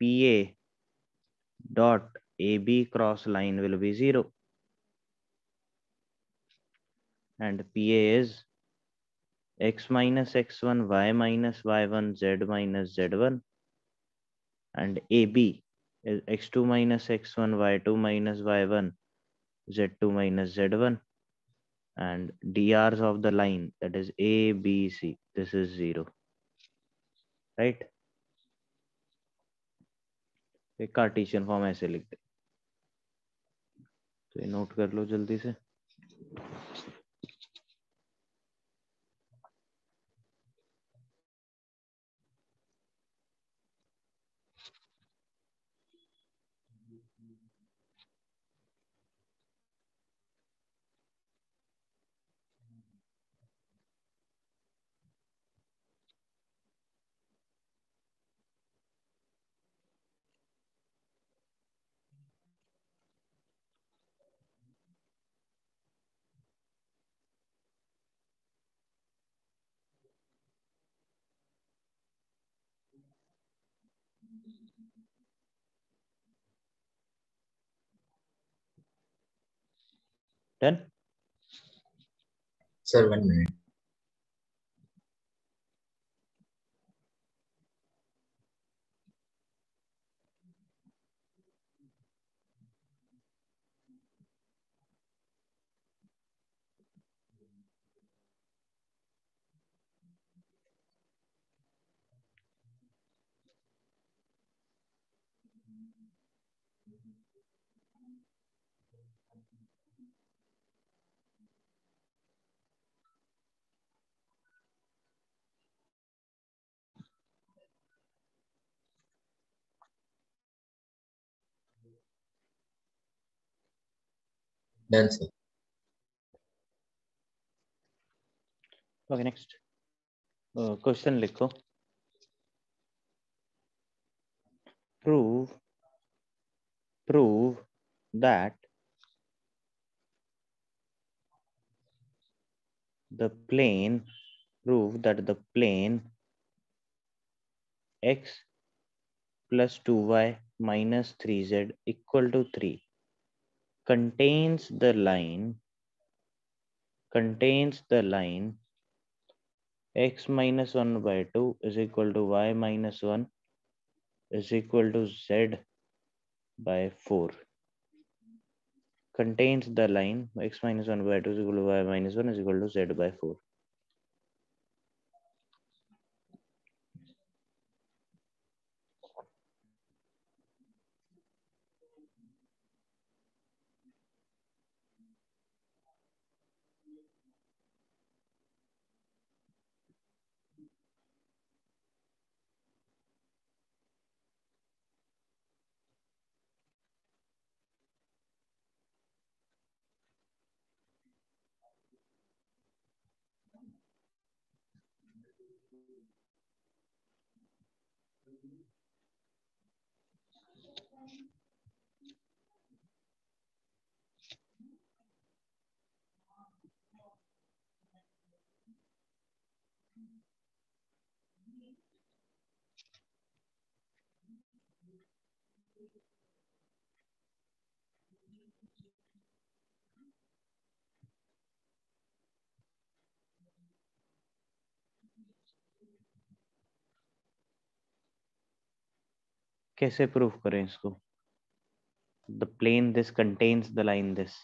PA dot AB cross line will be 0, and PA is x minus x1 y minus y1 z minus z1, and AB is x2 minus x1 y2 minus y1 z2 minus z1, and drs of the line, that is A B C, this is 0, right? एक Cartesian form ऐसे लिख दे, तो ये note कर लो जल्दी से। Done? Sir, 1 minute. Done, sir. Okay, next question लिखो. Prove that the plane x plus 2y minus 3z equal to 3 contains the line x minus 1 by 2 is equal to y minus 1 is equal to z by 4. Contains the line x minus 1 by 2 is equal to y minus 1 is equal to z by 4. कैसे proof करें इसको? The plane this contains the line this.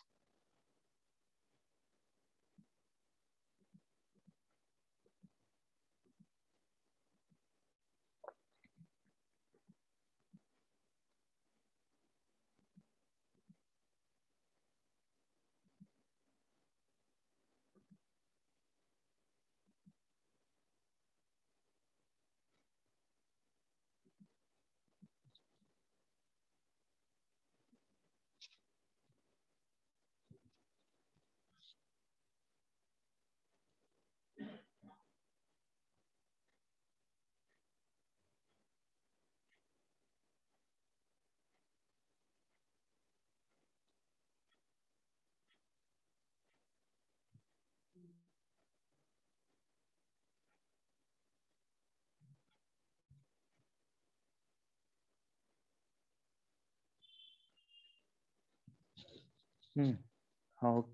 How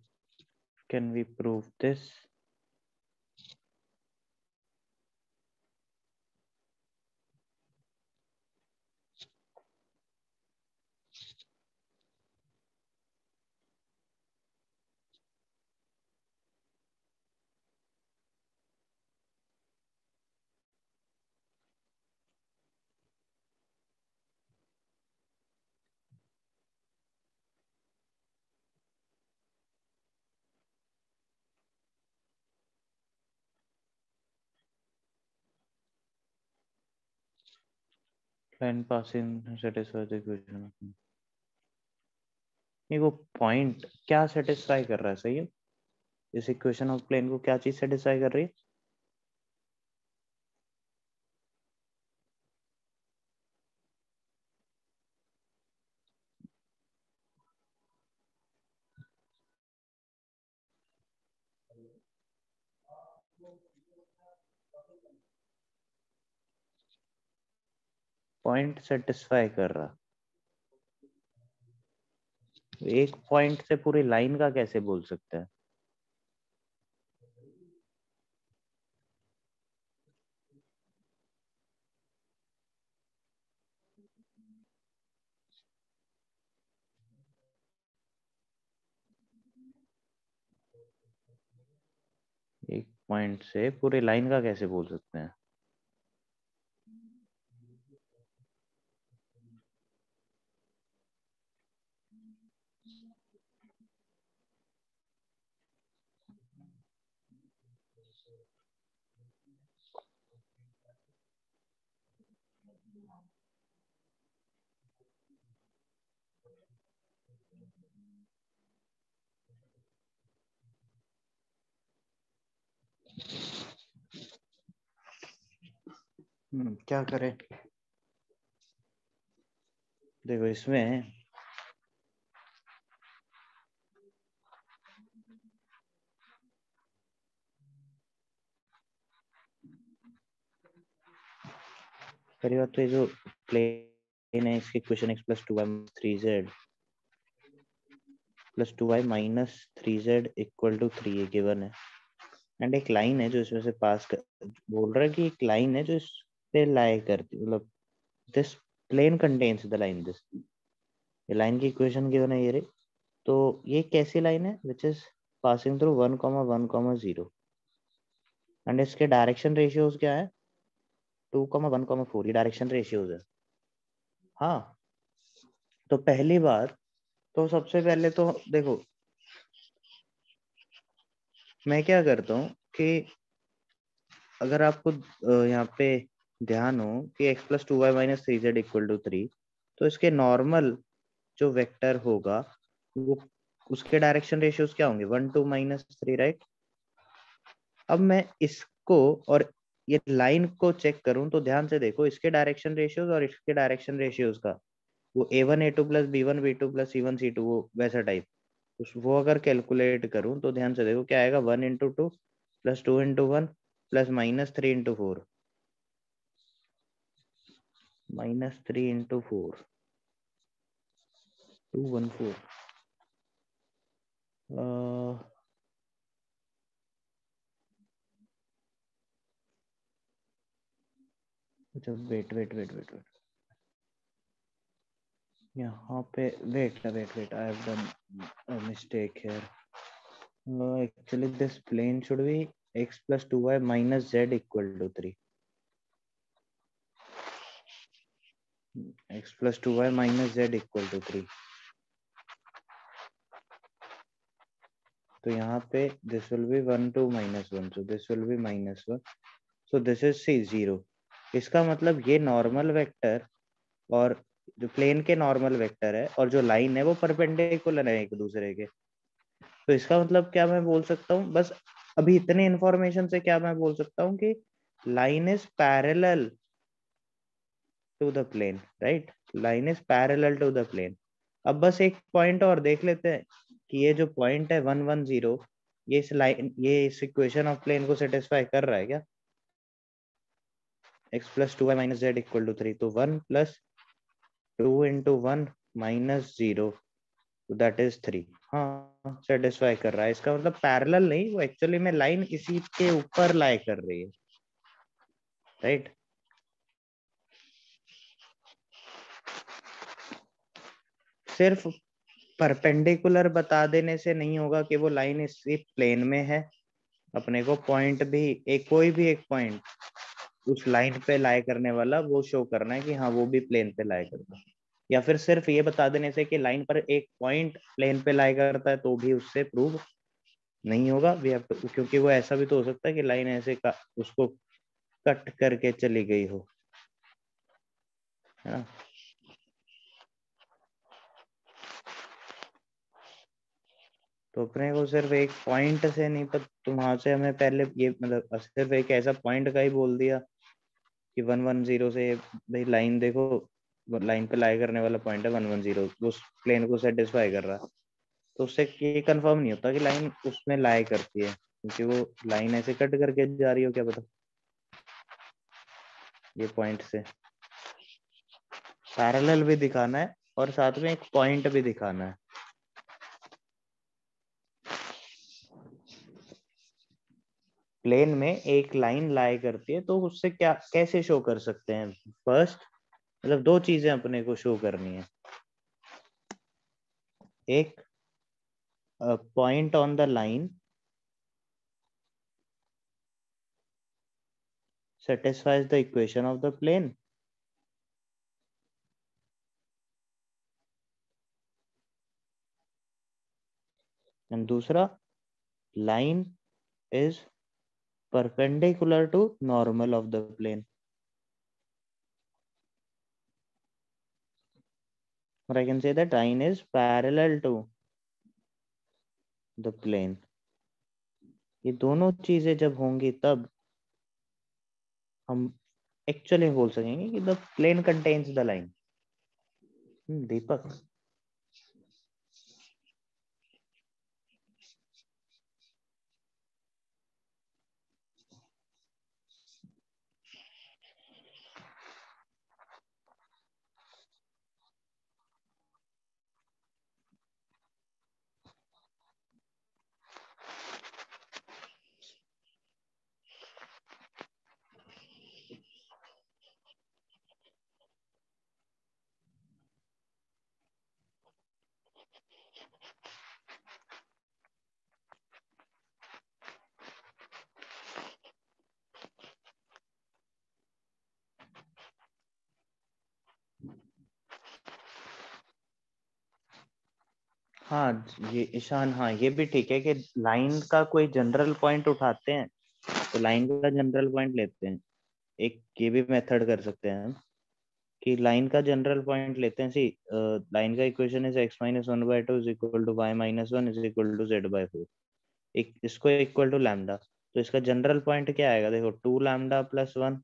can we prove this? Line passing satisfies the equation. नहीं, वो point क्या satisfy कर रहा है? सही है, इस इक्वेशन ऑफ प्लेन को क्या चीज सेटिस्फाई कर रही है? पॉइंट सेटिस्फाई कर रहा. एक पॉइंट से पूरी लाइन का कैसे बोल सकते हैं? एक पॉइंट से पूरे लाइन का कैसे बोल सकते हैं? क्या करें? देखो इसमें पहली बात तो ये जो प्लेन है इसकी equation x plus 2y 3z plus 2y minus 3z equal to 3 ये गिवन है। एंड एक लाइन है जो इसमें से बोल रहा है कि एक लाइन है जो इस पे लाई करती, मतलब this plane contains the line, this ये लाइन की इक्वेशन गिवन है ये रे। तो ये कैसी लाइन है? Which is passing through 1,1,0 and इसके डायरेक्शन रेशियोज क्या है? 2,1,4 ये डायरेक्शन रेशियोज है। हाँ, तो पहली बात तो सबसे पहले तो देखो मैं क्या करता हूँ कि अगर आपको यहाँ पे ध्यान हो कि x plus 2y minus 3z equal to 3, तो इसके नॉर्मल जो वेक्टर होगा वो उसके डायरेक्शन रेशियोज क्या होंगे? 1 2 माइनस 3, राइट? अब मैं इसको और ये लाइन को चेक करूं तो ध्यान से देखो, इसके डायरेक्शन रेशियोज और इसके डायरेक्शन रेशियोज का वो a1 a2 plus b1 b2 plus c1 c2 वो वैसा टाइप वो अगर कैलकुलेट करूं तो ध्यान से देखो क्या आएगा? 1 into 2 plus 2 into 1 plus minus 3 into 4 minus 3 into 4 214। अच्छा wait wait wait wait wait यहाँ पे wait I have done a mistake here. Actually this plane should be x plus 2y minus z equal to 3. x plus 2y minus z equal to 3. तो यहाँ पे this will be 1 2 minus 1, so this will be minus 1, so this is c 0. इसका मतलब ये normal vector और जो plane के normal vector है और जो लाइन है वो परपेंडिकुलर है एक दूसरे के। तो इसका मतलब क्या मैं बोल सकता हूँ? बस अभी इतने इंफॉर्मेशन से क्या मैं बोल सकता हूँ कि line is parallel to the plane, right? Line is parallel to the plane. अब बस एक पॉइंट और देख लेते हैं कि ये जो पॉइंट है 1 1 0 ये इस इक्वेशन ऑफ प्लेन को सेटिस्फाई कर रहा है क्या? x plus 2y minus z equal to 3, तो 1 plus 2 into 1 minus 0 that is 3। हाँ सेटिस्फाई कर रहा है। इसका मतलब पैरेलल नहीं, वो एक्चुअली में लाइन इसी के ऊपर लाई कर रही है, राइट? सिर्फ परपेंडिकुलर बता देने से नहीं होगा कि वो लाइन इसी प्लेन में है। अपने को पॉइंट भी कोई भी एक पॉइंट उस लाइन पे लाई करने वाला वो शो करना है कि हाँ वो भी प्लेन पे लाई करता है। या फिर सिर्फ ये बता देने से कि लाइन पर एक पॉइंट प्लेन पे लाई करता है तो भी उससे प्रूव नहीं होगा। क्योंकि वो ऐसा भी तो हो सकता है कि लाइन ऐसे उसको कट करके चली गई हो, है ना? तो अपने को सिर्फ एक पॉइंट से नहीं पता, तो वहां से हमें पहले ये मतलब सिर्फ एक ऐसा पॉइंट का ही बोल दिया कि 1 1 0 से भाई लाइन देखो, लाइन पे लाई करने वाला पॉइंट है 1 1 0, उस प्लेन को सेटिस्फाई कर रहा है। तो उससे ये कंफर्म नहीं होता कि लाइन उसमें लाई करती है, क्योंकि वो लाइन ऐसे कट करके जा रही हो, क्या पता। ये पॉइंट से पैरेलल भी दिखाना है और साथ में एक पॉइंट भी दिखाना है। प्लेन में एक लाइन लाई करती है तो उससे क्या कैसे शो कर सकते हैं? फर्स्ट मतलब दो चीजें अपने को शो करनी है। एक point on the line satisfies the equation of the plane. And दूसरा, line is perpendicular to normal of the plane. Or I can say that line is parallel to the plane. ये दोनों चीजें जब होंगी तब हम एक्चुअली बोल सकेंगे कि the plane contains the line. दीपक, हाँ ये ईशान, हाँ ये भी ठीक है कि लाइन का कोई जनरल पॉइंट उठाते हैं तो लाइन का जनरल पॉइंट लेते हैं. एक ये भी मेथड कर सकते हैं हम कि लाइन का जनरल पॉइंट लेते हैं. सी लाइन का equation is x minus 1/2 is equal to y minus 1 is equal to z/4. एक इसको इक्वल टू लैम्डा, तो इसका जनरल पॉइंट क्या आएगा? देखो 2 lambda plus 1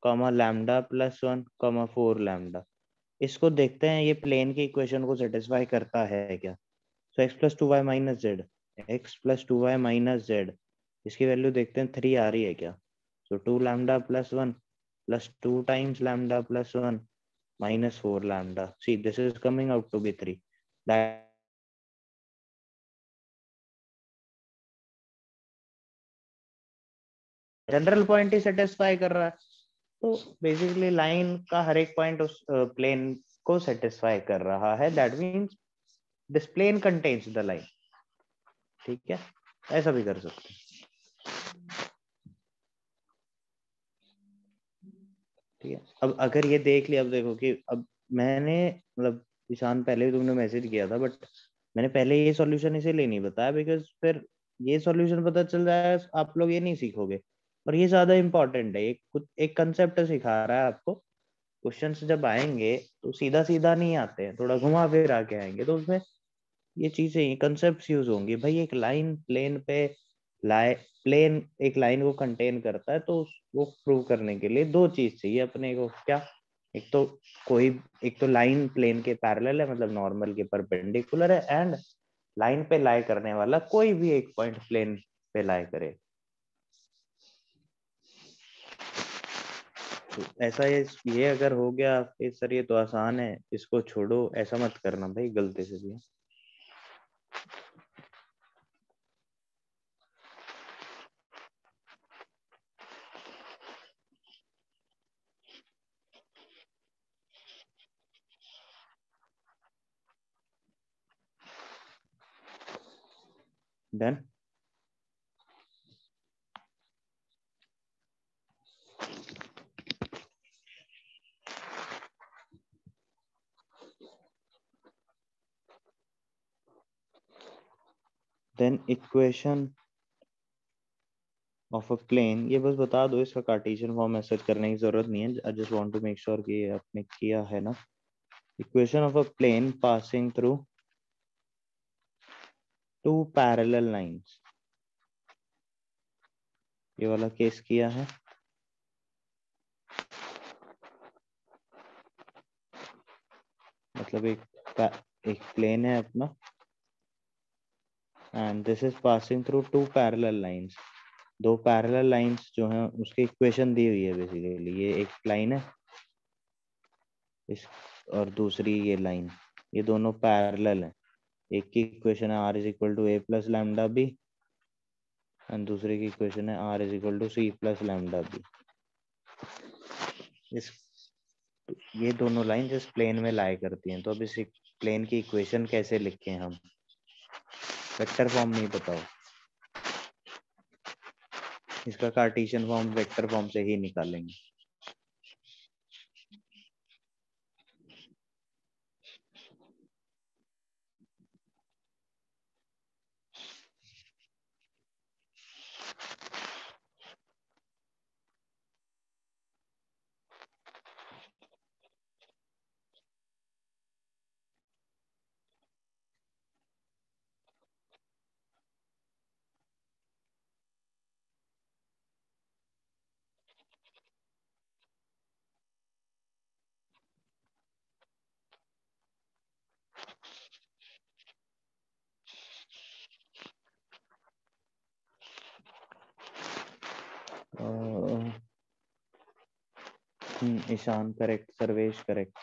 comma lambda plus 1 comma 4 lambda. इसको देखते हैं ये प्लेन की इक्वेशन को सेटिस्फाई करता है क्या. सो x plus 2y minus Z, x plus 2y minus Z, इसकी वैल्यू देखते हैं 3 आ रही है क्या. सो 2 lambda plus 1 plus 2 times lambda plus 1 minus 4 lambda. See, this is coming out to be 3. That general point he satisfy कर रहा है. तो बेसिकली लाइन का हर एक पॉइंट उस प्लेन को सेटिस्फाई कर रहा है. That means this plane contains the line. ठीक है, ऐसा भी कर सकते हैं. ठीक है, अब अगर ये देख लिया, अब देखो कि अब मैंने मतलब ईशान पहले भी तुमने मैसेज किया था, बट मैंने पहले ये सॉल्यूशन इसीलिए नहीं बताया बिकॉज फिर ये सॉल्यूशन पता चल जाए आप लोग ये नहीं सीखोगे. और ये ज्यादा इंपॉर्टेंट है. एक कंसेप्ट सिखा रहा है आपको. क्वेश्चंस जब आएंगे तो सीधा सीधा नहीं आते हैं, थोड़ा घुमा फिरा के आएंगे, तो उसमें ये चीजें कंसेप्ट यूज होंगी. भाई एक लाइन प्लेन पे प्लेन एक लाइन को कंटेन करता है, तो वो प्रूव करने के लिए दो चीज चाहिए अपने को. क्या? एक तो लाइन प्लेन के पैरेलल है, मतलब नॉर्मल के परपेंडिकुलर है, एंड लाइन पे लाई करने वाला कोई भी एक पॉइंट प्लेन पे लाई करे. तो ऐसा ये अगर हो गया फिर सर ये तो आसान है, इसको छोड़ो, ऐसा मत करना भाई गलती से भी. Done. Then equation of a plane, ये बस बता दो, इसका कार्टेशियन फॉर्म मैसेज करने की जरूरत नहीं है. I just want to make sure कि आपने किया है ना. Equation of a plane passing through two parallel lines, ये वाला केस किया है. मतलब एक प्लेन है अपना and this is passing through two parallel lines. दो पैरेलल लाइंस जो हैं उसकी इक्वेशन दी हुई है. बेसिकली ये एक लाइन है इस और दूसरी ये लाइन, ये दोनों पैरेलल हैं. एक की इक्वेशन है r is equal to a plus lambda b and दूसरे की इक्वेशन है r is equal to c plus lambda b. ये दोनों लाइन जिस प्लेन में लाई करती हैं. तो अब इस प्लेन की इक्वेशन कैसे लिखें हम? वेक्टर फॉर्म नहीं बताओ. इसका कार्टेशियन फॉर्म वेक्टर फॉर्म से ही निकालेंगे। Ishaan correct, Sarvesh correct.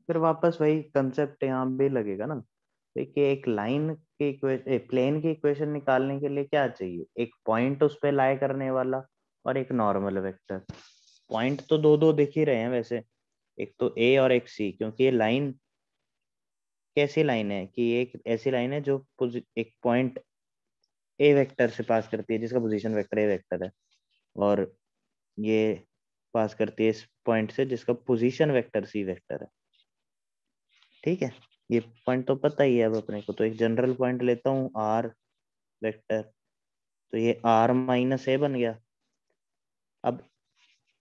फिर वापस वही कंसेप्ट यहाँ भी लगेगा ना। देखिए एक लाइन के प्लेन की इक्वेशन निकालने के लिए क्या चाहिए, एक पॉइंट उस पे लाई करने वाला और एक नॉर्मल वेक्टर। पॉइंट तो दो दो दिख ही रहे हैं वैसे, एक तो ए और एक सी, क्योंकि ये लाइन कैसी लाइन है कि एक ऐसी लाइन है जो एक पॉइंट ए वेक्टर से पास करती है जिसका पोजीशन वेक्टर ए वेक्टर है, और ये पास करती है इस पॉइंट से जिसका पोजीशन वेक्टर सी वेक्टर है। ठीक है, ये पॉइंट तो पता ही है अब अपने को। तो एक जनरल पॉइंट लेता हूँ आर वेक्टर, तो ये आर माइनस ए बन गया। अब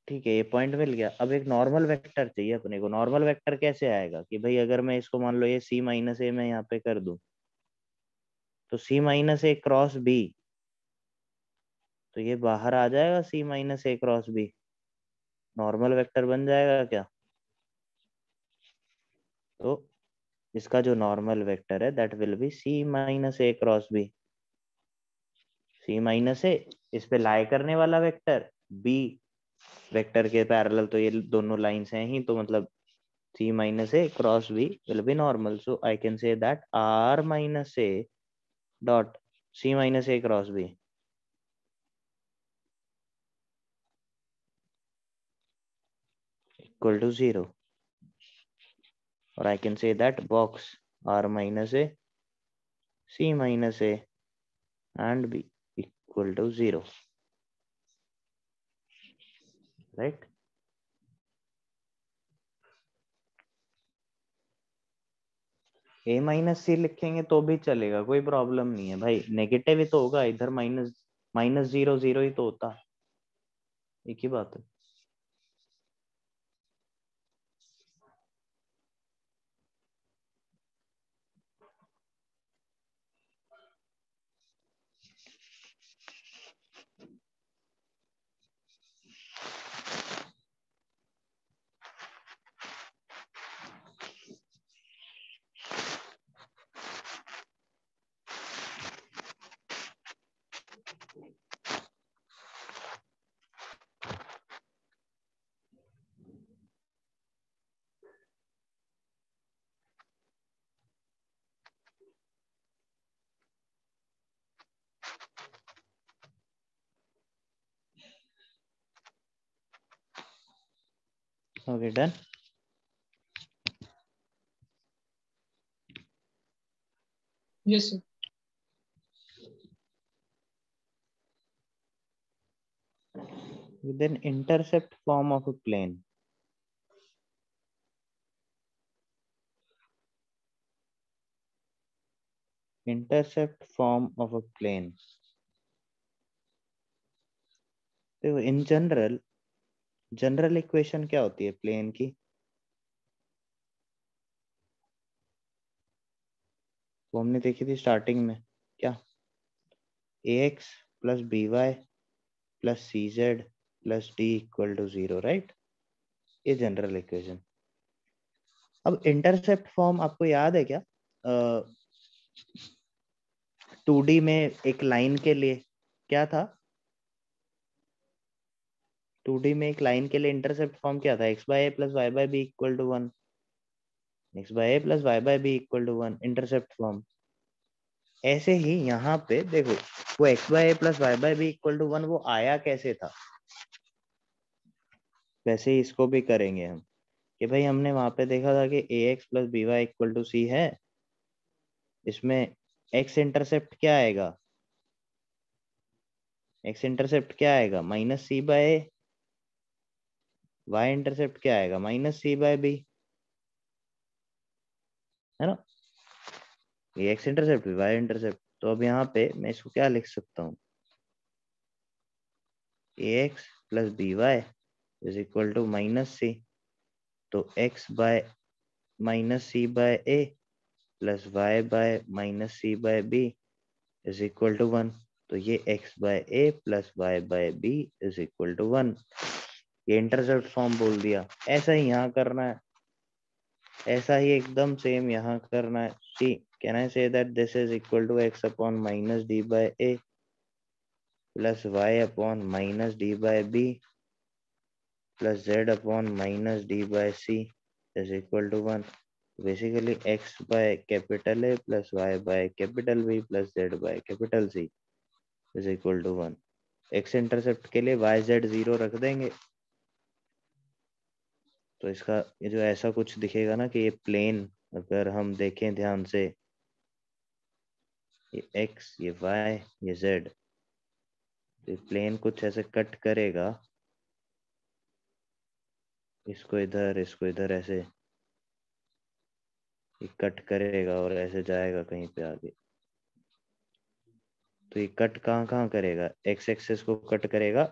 ठीक है, ये पॉइंट मिल गया। अब एक नॉर्मल वेक्टर चाहिए अपने को। नॉर्मल वेक्टर कैसे आएगा कि भाई अगर मैं इसको मान लो ये सी माइनस ए मैं यहाँ पे कर दूं, तो c minus a cross b, तो ये बाहर आ जाएगा c minus a cross b, normal vector बन जाएगा क्या? तो इसका जो नॉर्मल वेक्टर है that will be c minus a cross b. C minus a इस पे लाई करने वाला वेक्टर, बी वेक्टर के पैरेलल, तो ये दोनों लाइंस हैं ही, तो मतलब c minus a cross b will be normal. So I can say that r minus a dot c minus a cross b equal to 0, or I can say that box r minus a c minus a and b equal to 0, right? a minus सी लिखेंगे तो भी चलेगा, कोई problem नहीं है भाई। Negative ही तो होगा इधर, माइनस माइनस 0 0 ही तो होता है, एक ही बात है। Okay, done. Yes, sir. With an intercept form of a plane, intercept form of a plane, तो इन जनरल इक्वेशन क्या होती है प्लेन की? वो हमने देखी थी स्टार्टिंग में, क्या? ax plus B Y plus c z plus d equal to 0, right? ये जनरल इक्वेशन। अब इंटरसेप्ट फॉर्म आपको याद है क्या? 2D में एक लाइन के लिए क्या था? 2D में एक लाइन के लिए इंटरसेप्ट फॉर्म क्या था? x by a plus y by b equal to 1, x by a plus y by b equal to 1, intercept form. ऐसे ही यहाँ पे देखो, वो x by a plus y by b equal to 1 वो आया कैसे था, वैसे ही इसको भी करेंगे हम। कि भाई हमने वहां पे देखा था कि ax plus B y equal to c है, इसमें एक्स इंटरसेप्ट क्या आएगा, एक्स इंटरसेप्ट क्या आएगा minus c by A, Y intercept क्या आएगा माइनस सी बाय बी, है ना, ये एक्स इंटरसेप्ट वाई इंटरसेप्ट। तो अब यहाँ पे मैं इसको क्या लिख सकता हूँ, a x plus B y is equal to minus c, तो x by minus c by a plus y by minus c by b is equal to 1। तो ये x by a plus y by b is equal to 1, ये intercept form बोल दिया। ऐसा ही यहाँ करना है, ऐसा ही एकदम सेम यहाँ करना है। सी can I say that this is equal to x upon minus d by a plus y upon minus d by b plus z upon minus d by c is equal to 1। Basically x by capital A plus y by capital B plus z by capital C is equal to 1। X intercept के लिए Y Z 0 रख देंगे, तो इसका ये जो ऐसा कुछ दिखेगा ना कि ये प्लेन, अगर हम देखें ध्यान से, ये एक्स ये वाई ये जेड, ये प्लेन कुछ ऐसे कट करेगा, इसको इधर ऐसे ये कट करेगा और ऐसे जाएगा कहीं पे आगे। तो ये कट कहाँ कहाँ करेगा, एक्स एक्सेस को कट करेगा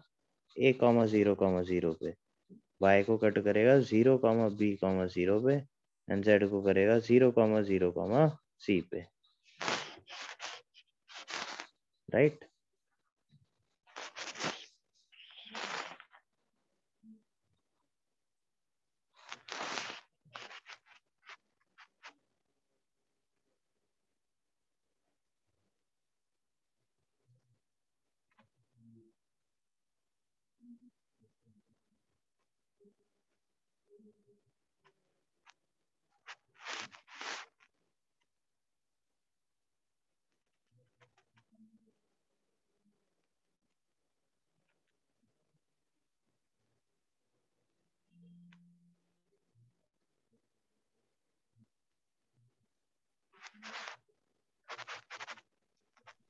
a, 0, 0 पे, y को कट करेगा 0, b, 0 पे, एंड z को करेगा 0, 0, c पे, राइट।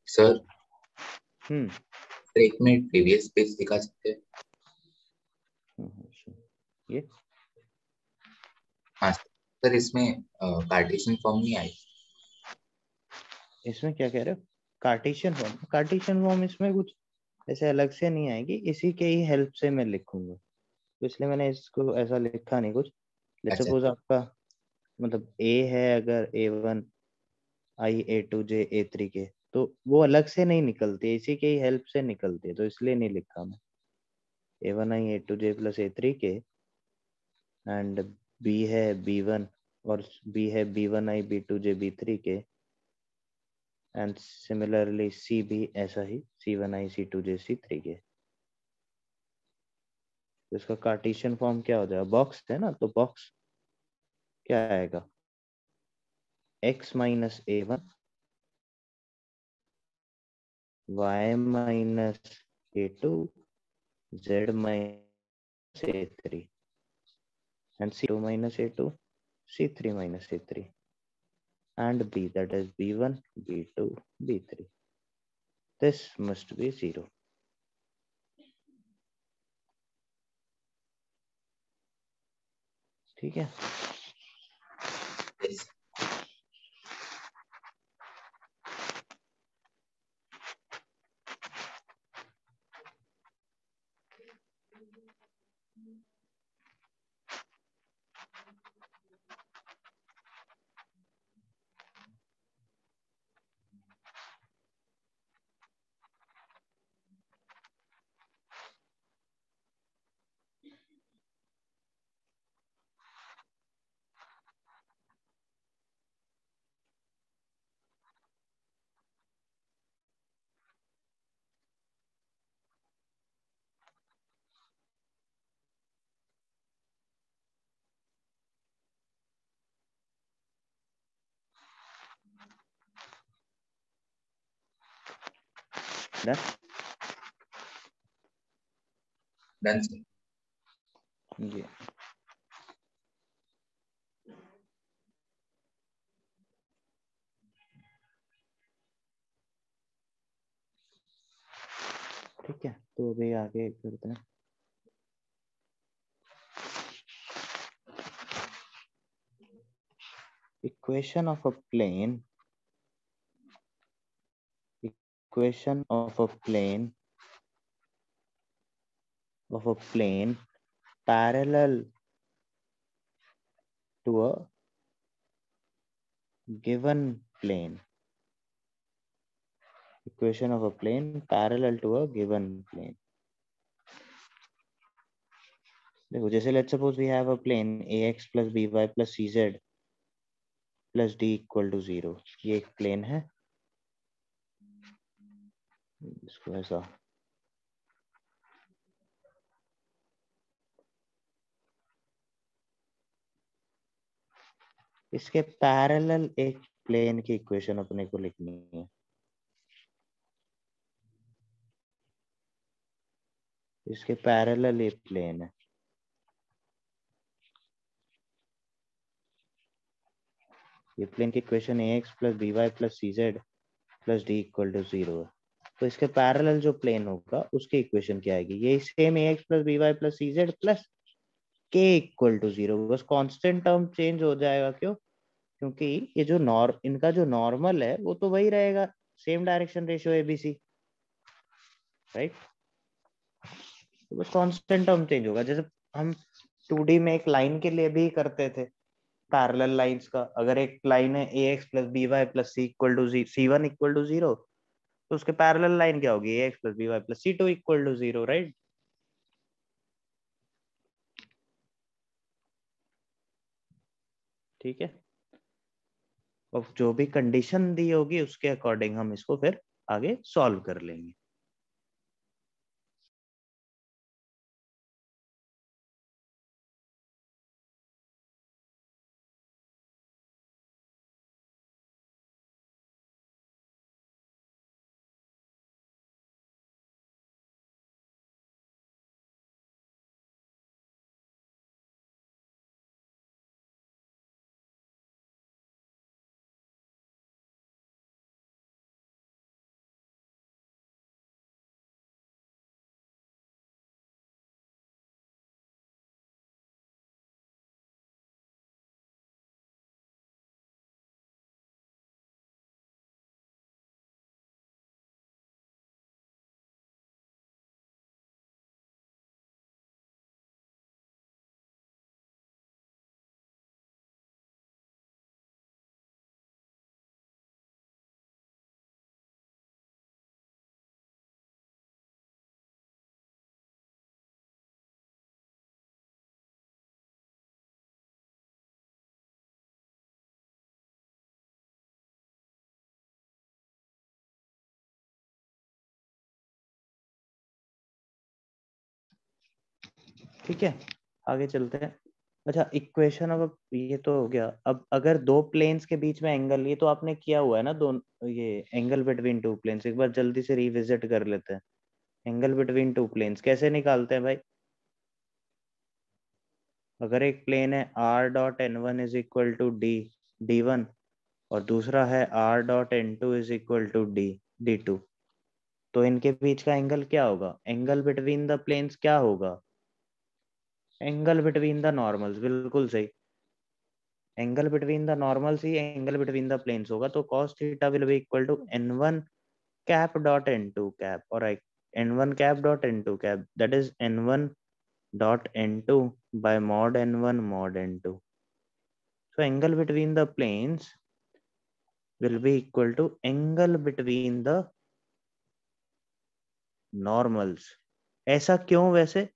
सर एक मिनट प्रीवियस पेज दिखा सकते हैं? ये हाँ सर, इसमें कार्टेशियन फॉर्म नहीं आई। इसमें क्या कह रहे हो, कार्टेशियन फॉर्म, कार्टेशियन फॉर्म इसमें कुछ ऐसे अलग से नहीं आएगी, इसी के ही हेल्प से मैं लिखूंगा, तो इसलिए मैंने इसको ऐसा लिखा नहीं कुछ। लेट्स अच्छा सपोज आपका मतलब a है, अगर a1 i a2 j a3 के, तो वो अलग से नहीं निकलते, इसी के ही हेल्प से निकलते, तो इसलिए नहीं लिखा मैं a1 i a2 j plus a3 के, एंड b है b1 और b है b1 i b2 j b3 के, एंड सिमिलरली c भी ऐसा ही c1 i c2 j c3 के। तो इसका कार्टेशियन फॉर्म क्या हो जाएगा, बॉक्स है ना, तो बॉक्स क्या आएगा, x minus a1 y minus a2 z minus a3 and c2 minus a2 c3 minus a3 and b, that is b1 b2 b3, this must be 0। ठीक है, Yes. done। Done, sir. जी ठीक है, तो अभी आगे करते हैं। Equation of a plane, equation of a plane parallel to a given plane, equation of a plane parallel to a given plane. देखो, जैसे let's suppose we have a plane ax plus by plus cz plus d equal to 0. ये एक plane है, इसको ऐसा इसके parallel एक plane की इक्वेशन अपने को लिखनी है। इसके पैरेलल एक प्लेन है, ये प्लेन की equation ax plus by plus cz plus d equal to 0 है। तो इसके पैरेलल जो प्लेन होगा उसकी इक्वेशन क्या आएगी? ये same ax plus by plus cz plus k equal to 0, बस कांस्टेंट टर्म चेंज हो जाएगा। क्यों? क्योंकि ये जो इनका जो नॉर्मल है वो तो वही रहेगा, same direction ratio ABC, right. तो बस कांस्टेंट टर्म चेंज होगा। जैसे हम 2D में एक लाइन के लिए भी करते थे पैरेलल लाइंस का, अगर एक लाइन है ax plus by plus c1 equal to 0, तो उसके पैरेलल लाइन क्या होगी? ax plus by plus c2 equal to 0, right. ठीक है, और जो भी कंडीशन दी होगी उसके अकॉर्डिंग हम इसको फिर आगे सॉल्व कर लेंगे। ठीक है, आगे चलते हैं। अच्छा, इक्वेशन अब ये तो हो गया। अब अगर दो प्लेन्स के बीच में एंगल, ये तो आपने किया हुआ है ना, दो ये एंगल बिटवीन टू प्लेन्स, एक बार जल्दी से रिविजिट कर लेते हैं। एंगल बिटवीन टू प्लेन्स कैसे निकालते हैं भाई? अगर एक प्लेन है r dot n1 is equal to d1 और दूसरा है r dot n2 is equal to d2, तो इनके बीच का एंगल क्या होगा? एंगल बिटवीन द प्लेन्स क्या होगा? एंगल बिटवीन द नॉर्मल्स, बिल्कुल सही। एंगल बिटवीन द नॉर्मल्स ही एंगल बिटवीन द प्लेन्स होगा। तो cos theta will be equal to n1 cap dot n2 cap, और n1 cap dot n2 cap, that is n1 dot n2 by mod n1 mod n2. So angle between the planes will be equal to angle between the normals. ऐसा क्यों वैसे?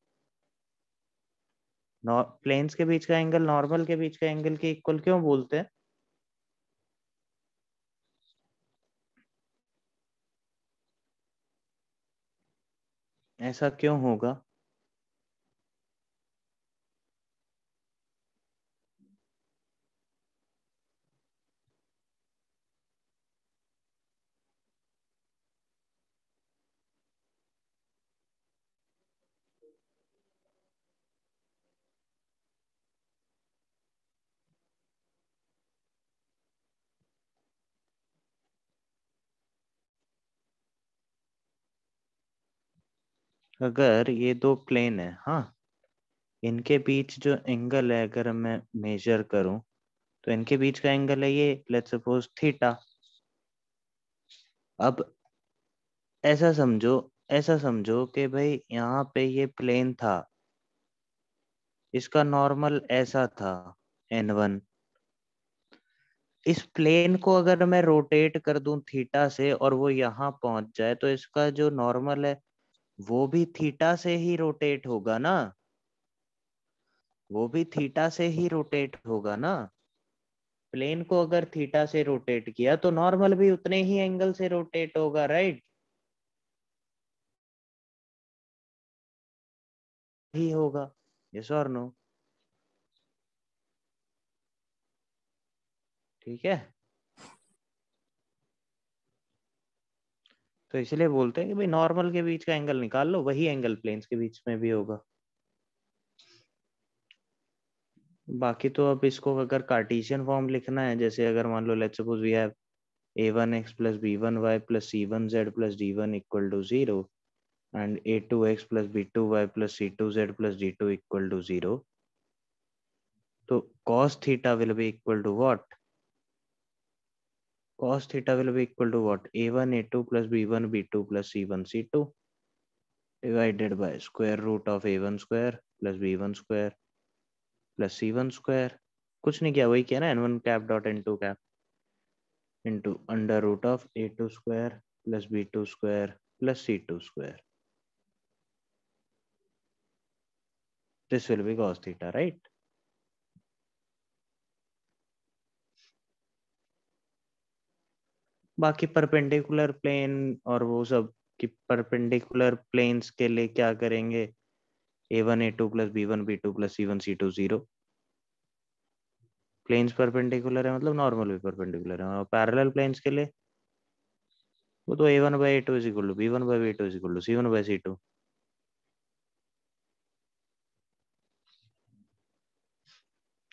Planes के बीच का angle normal के बीच का angle के equal क्यों बोलते हैं? ऐसा क्यों होगा? अगर ये दो प्लेन है, हाँ, इनके बीच जो एंगल है अगर मैं मेजर करूं तो इनके बीच का एंगल है ये, लेट्स सपोज थीटा। अब ऐसा समझो कि भाई यहाँ पे ये प्लेन था, इसका नॉर्मल ऐसा था n1। इस प्लेन को अगर मैं रोटेट कर दूं थीटा से और वो यहाँ पहुंच जाए तो इसका जो नॉर्मल है वो भी थीटा से ही रोटेट होगा ना, वो भी थीटा से ही रोटेट होगा ना। प्लेन को अगर थीटा से रोटेट किया तो नॉर्मल भी उतने ही एंगल से रोटेट होगा, राइट? ही होगा, यस और नो? ठीक है, तो इसलिए बोलते हैं कि भाई नॉर्मल के बीच का एंगल निकाल लो, वही एंगल प्लेन्स के बीच में भी होगा। बाकी तो अब इसको अगर कार्टेशियन फॉर्म लिखना है, जैसे अगर मान लो let's suppose we have a1x plus b1y plus c1z plus d1 equal to 0 and a2x plus b2y plus c2z plus d2 equal to 0, तो cos theta will be equal to what? Cos theta will be equal to what? a1 a2 plus b1 b2 plus c1 c2 divided by square root of a1 square plus b1 square plus c1 square। कुछ नहीं किया, वही किया ना, n1 cap dot n2 cap into under root of a2 square plus b2 square plus c2 square. This will be cos theta, right? बाकी perpendicular plane और वो सब कि परपेंडिकुलर प्लेन्स के लिए क्या करेंगे, a1 a2 plus b1 b2 plus c1 c2 0। Planes perpendicular है मतलब नॉर्मल भी परपेंडिकुलर है, और पैरेलल प्लेन्स के लिए वो तो a1 by a2 is equal to b1 by b2 is equal to c1 by c2।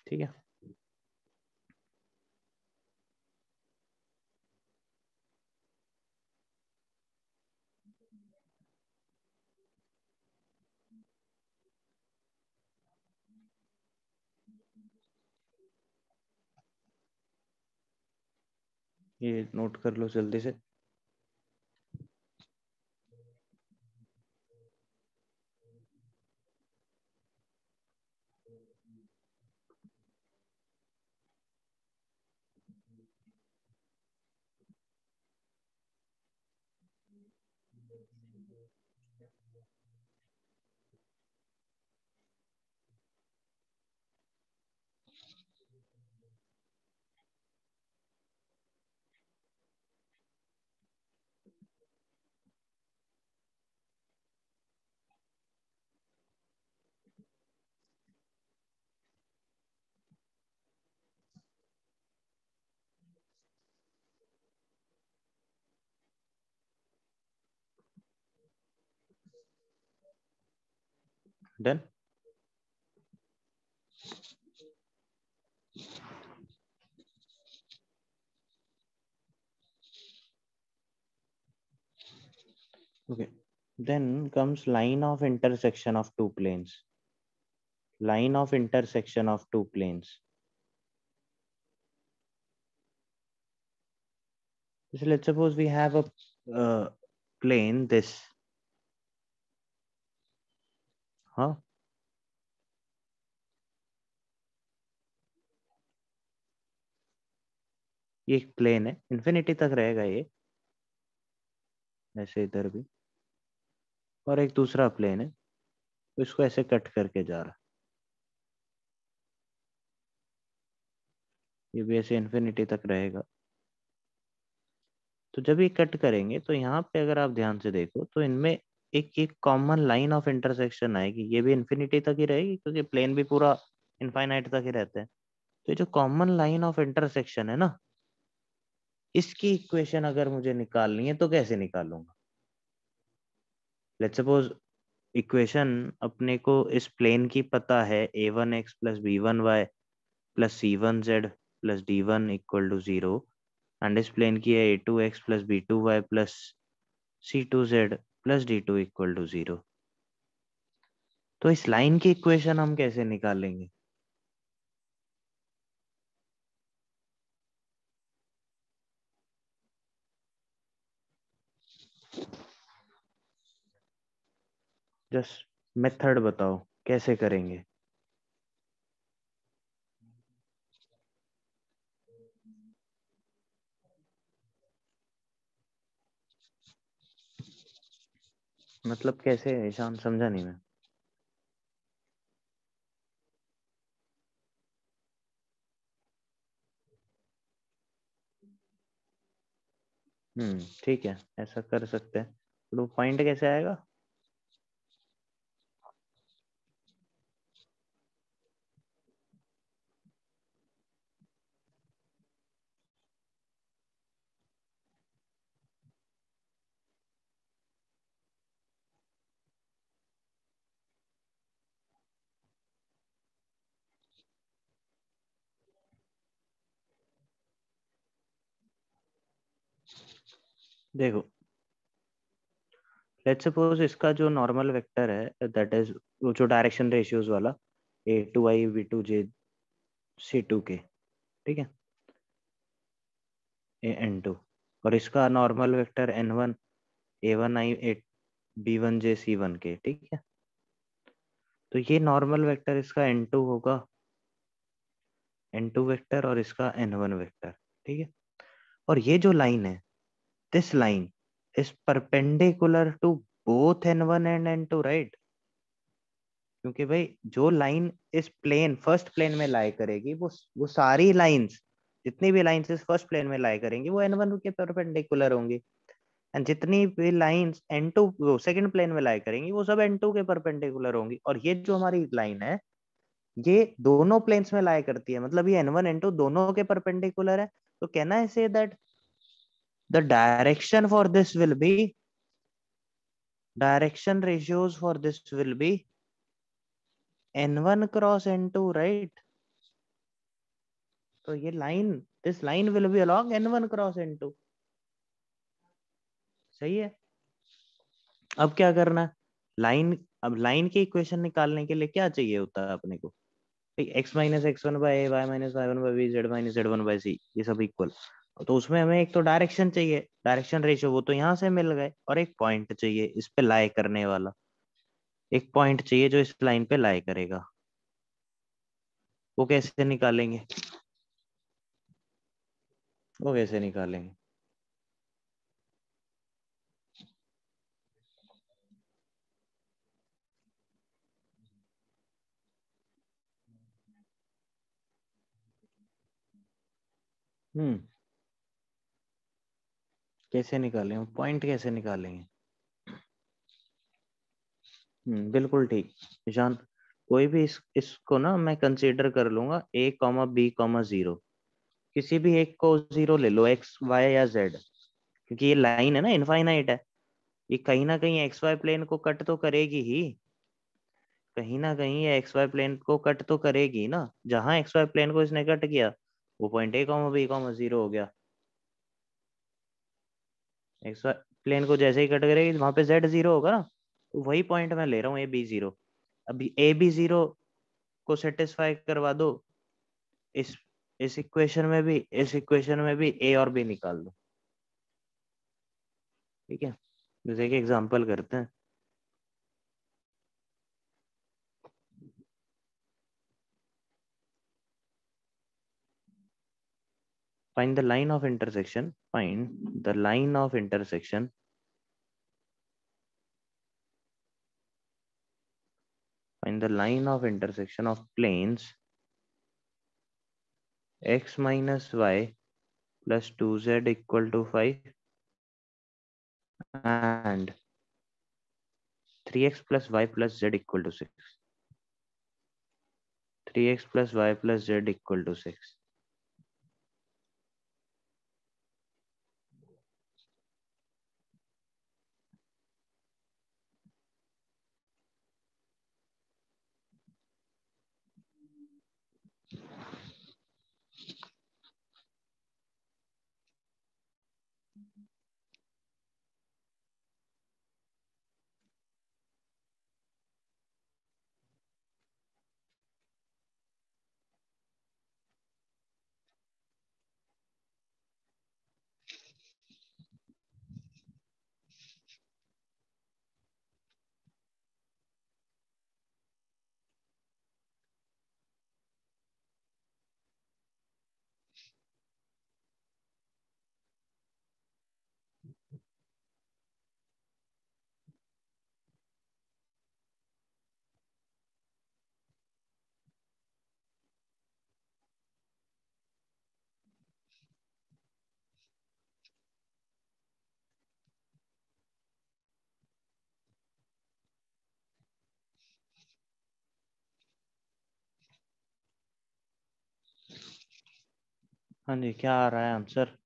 ठीक है, ये नोट कर लो जल्दी से। Done. Okay, then comes line of intersection of two planes. Line of intersection of two planes. So let's suppose we have a plane this, हाँ, ये एक plane है, इन्फिनिटी तक रहेगा ये, ऐसे इधर भी, और एक दूसरा प्लेन है तो इसको ऐसे कट करके जा रहा, ये भी ऐसे इन्फिनिटी तक रहेगा। तो जब ये कट करेंगे तो यहाँ पे अगर आप ध्यान से देखो तो इनमें एक कॉमन लाइन ऑफ इंटरसेक्शन आएगी, ये भी इन्फिनिटी तक ही रहेगी क्योंकि प्लेन भी पूरा इनफाइनाइट तक ही रहता है। तो ये जो कॉमन लाइन ऑफ इंटरसेक्शन है ना, इसकी इक्वेशन अगर मुझे निकालनी है तो कैसे निकालूंगा? लेट्स सपोज इक्वेशन अपने को इस प्लेन की पता है a1x plus b1y plus c1z plus d1 equal to 0 and इस प्लेन की है a2x plus b2y plus c2z plus d2 equal to 0। तो इस लाइन की इक्वेशन हम कैसे निकालेंगे? जस्ट मेथड बताओ कैसे करेंगे। मतलब कैसे ईशान, समझा नहीं मैं। ठीक है, ऐसा कर सकते हैं। तो पॉइंट कैसे आएगा? देखो, लेट्स सपोज इसका जो नॉर्मल वेक्टर है दैट इज वो जो डायरेक्शन रेशियोज वाला a2i v2j c2k, ठीक है, an2, और इसका normal vector n1 a1i b1j c1k, ठीक है। तो ये नॉर्मल वेक्टर इसका n2 होगा, n2 वेक्टर, और इसका n1 वेक्टर, ठीक है। और ये जो लाइन है, this line is perpendicular to both n1 and n2, right? क्योंकि भाई जो लाइन इस प्लेन फर्स्ट प्लेन में लाई करेगी, वो सारी लाइंस, जितनी भी लाइंस इस फर्स्ट प्लेन में लाई करेंगी वो n1 के परपेंडिकुलर होंगी, एंड जितनी भी लाइंस n2 वो सेकंड प्लेन में लाई करेंगी वो सब n2 के परपेंडिकुलर होंगी। और ये जो हमारी लाइन है ये दोनों प्लेन्स में लाई करती है, मतलब ये n1 n2 दोनों के परपेंडिकुलर है। तो कहना है say that the direction for this will B, direction ratios for this will B n1 cross n2, right? तो ये line, this line will be along n1 cross n2, सही है। अब क्या करना है, लाइन, अब लाइन की इक्वेशन निकालने के लिए क्या चाहिए होता है अपने को? X minus x one by a, y minus y one by b, z minus z one by c, ये सब इक्वल। तो उसमें हमें एक तो डायरेक्शन चाहिए, डायरेक्शन रेशियो, वो तो यहाँ से मिल गए, और एक पॉइंट चाहिए इस पे लाई करने वाला, एक पॉइंट चाहिए जो इस लाइन पे लाई करेगा। वो कैसे निकालेंगे? वो कैसे निकालेंगे? हम्म कैसे निकालेंगे पॉइंट, कैसे निकालेंगे? बिल्कुल ठीक ईशान। कोई भी इसको ना मैं कंसीडर कर लूंगा a comma b comma zero, किसी भी एक को जीरो ले लो, एक्स वाई या जेड, क्योंकि ये लाइन है ना इनफाइनाइट है, ये कहीं ना कहीं एक्स वाई प्लेन को कट तो करेगी ही, कहीं ना कहीं ये एक्स वाई प्लेन को कट तो करेगी ना, जहां एक्स वाई प्लेन को इसने कट किया वो point a comma b comma zero हो गया। एक्स वाई प्लेन को जैसे ही कट करेगी वहां पे जेड जीरो होगा ना, तो वही पॉइंट मैं ले रहा हूँ ए बी जीरो। अभी ए बी जीरो को सेटिस्फाई करवा दो, इस इस इक्वेशन में भी, इस इक्वेशन में भी ए और बी निकाल दो, ठीक है। जैसे कि एग्जांपल करते हैं, find the line of intersection, find the line of intersection, find the line of intersection of planes x minus y plus 2z equal to 5 and 3x plus y plus z equal to 6, 3x plus y plus z equal to 6। हाँ जी, क्या आ रहा है answer?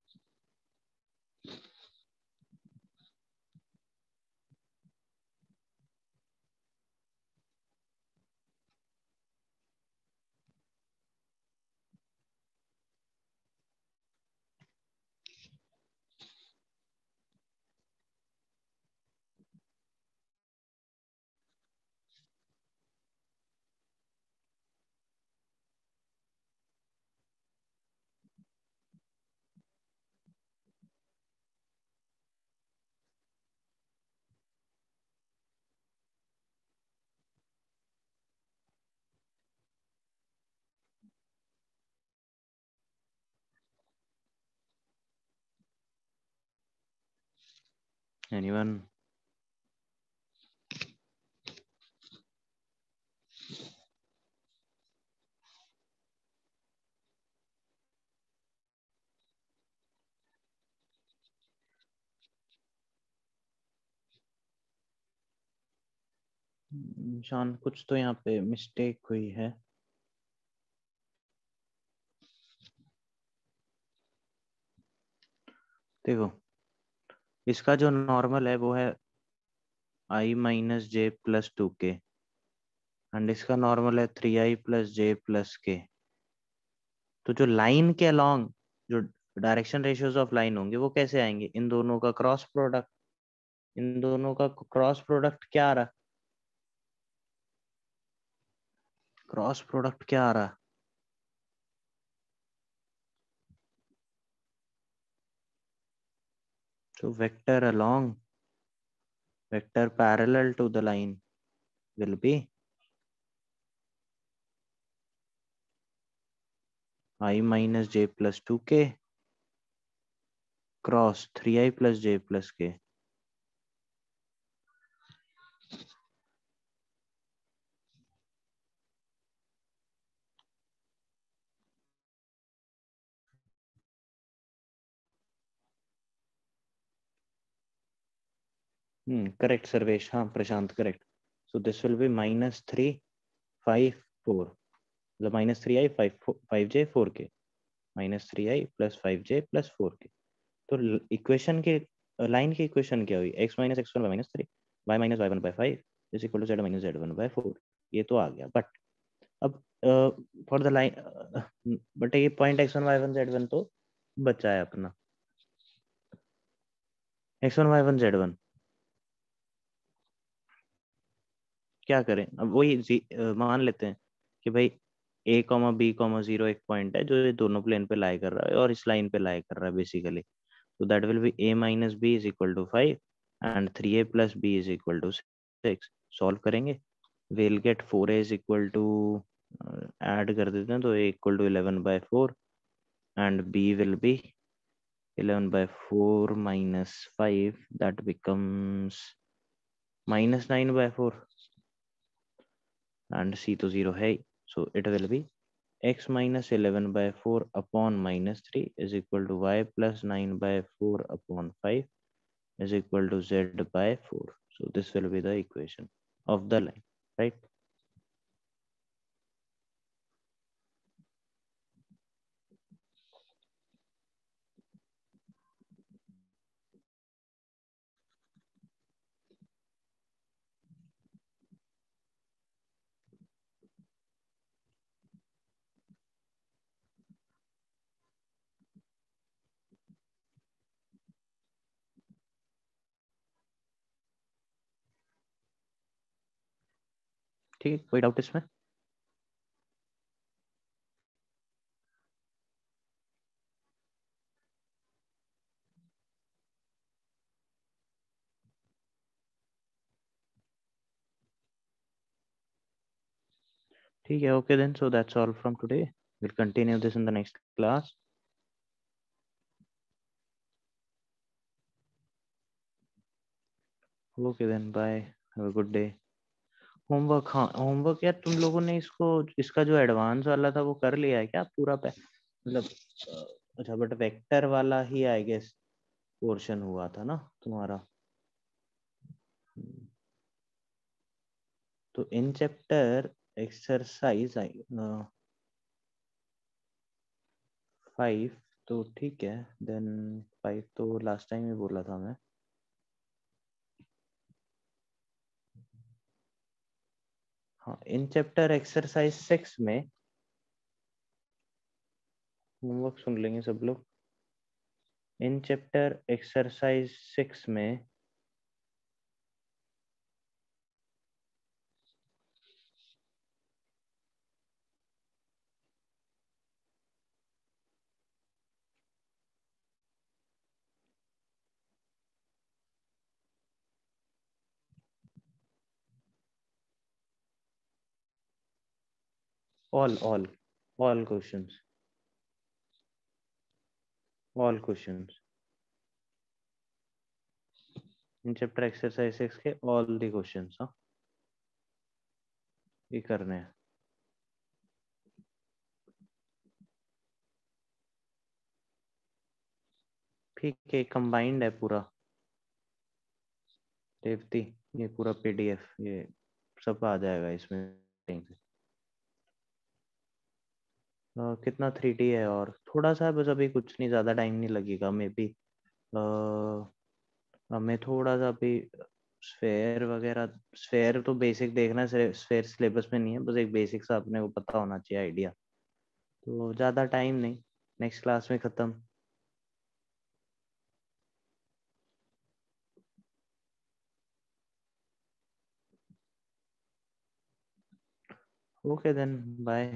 Anyone? निशान, कुछ तो यहाँ पे mistake हुई है। देखो, इसका जो नॉर्मल है वो है i minus j plus 2k and इसका नॉर्मल है 3i plus j plus k। तो जो लाइन के अलोंग जो डायरेक्शन रेशियोज ऑफ लाइन होंगे वो कैसे आएंगे? इन दोनों का क्रॉस प्रोडक्ट। इन दोनों का क्रॉस प्रोडक्ट क्या आ रहा? क्रॉस प्रोडक्ट क्या आ रहा? So vector along, vector parallel to the line will be I minus j plus 2k cross 3i plus j plus k. Correct, Sarvesh. हाँ, प्रशांत, correct. So this will be minus 3, 5, 4. मतलब minus 3i, 5j, 4k. Minus 3i plus 5j plus 4k. तो equation के line की equation क्या हुई? x minus x1 by minus 3, y minus y1 by 5 is equal to z minus z1 by 4. ये तो आ गया, but अब फॉर द लाइन, बट ये पॉइंट x1 y1 z1 तो बचा है अपना। x1 y1 z1 क्या करें? अब वही मान लेते हैं कि भाई a, b, 0 एक पॉइंट है जो ये दोनों प्लेन पे लाई कर रहा है और इस लाइन पे लाई कर रहा है बेसिकली। तो that will B a minus b is equal to 5 and 3a plus b is equal to 6. Solve करेंगे, we'll get 4a is equal to add कर देते हैं तो a equal to 11 by 4 and b will be 11 by 4 minus 5, that becomes minus 9 by 4 and c to 0 है, so it will be x minus 11 by 4 upon minus 3 is equal to y plus 9 by 4 upon 5 is equal to z by 4. So this will be the equation of the line, right? ठीक है, कोई doubt इसमें? ठीक है, okay then, so that's all from today. We'll continue this in the next class. Okay then, bye, have a good day. Homework, हाँ homework यार, तुम लोगों ने इसको, इसका जो एडवांस वाला था वो कर लिया है क्या पूरा पे? मतलब अच्छा, बट वेक्टर वाला ही आई गेस पोर्शन हुआ था ना तुम्हारा। तो इन चैप्टर एक्सरसाइज 5 तो ठीक है, देन 5 तो लास्ट टाइम ही बोला था मैं। हाँ, इन चैप्टर एक्सरसाइज 6 में होमवर्क सुन लेंगे सब लोग। इन चैप्टर एक्सरसाइज 6 में all questions, in chapter exercise 6 के ऑल द क्वेश्चंस, हाँ ये करने हैं। ठीक है, कंबाइंड है पूरा रेवती, ये पूरा पीडीएफ ये सब आ जाएगा इसमें। कितना 3D है और थोड़ा सा बस, अभी कुछ नहीं, ज़्यादा टाइम नहीं लगेगा मे बी। हमें थोड़ा सा अभी स्फेयर वगैरह, स्फेयर तो बेसिक देखना है, स्फेयर सिलेबस में नहीं है, बस एक बेसिक सा अपने को पता होना चाहिए आइडिया, तो ज़्यादा टाइम नहीं, नेक्स्ट क्लास में ख़त्म। Okay then bye.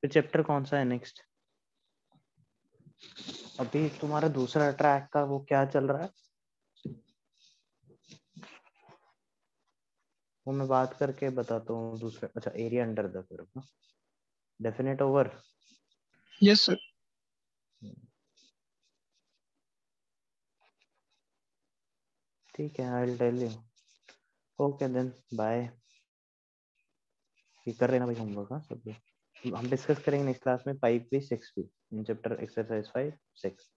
फिर चैप्टर कौन सा है नेक्स्ट? अभी तुम्हारा दूसरा ट्रैक का वो क्या चल रहा है, वो मैं बात करके बताता हूँ। दूसरा, अच्छा, area under the curve, definite over. Yes sir. ठीक है, I will tell you. Okay then bye. ये कर लेना भाई होमवर्क, हाँ सब लोग। हम डिस्कस करेंगे नेक्स्ट क्लास में 5 भी 6 भी, इन चैप्टर एक्सरसाइज 5 6।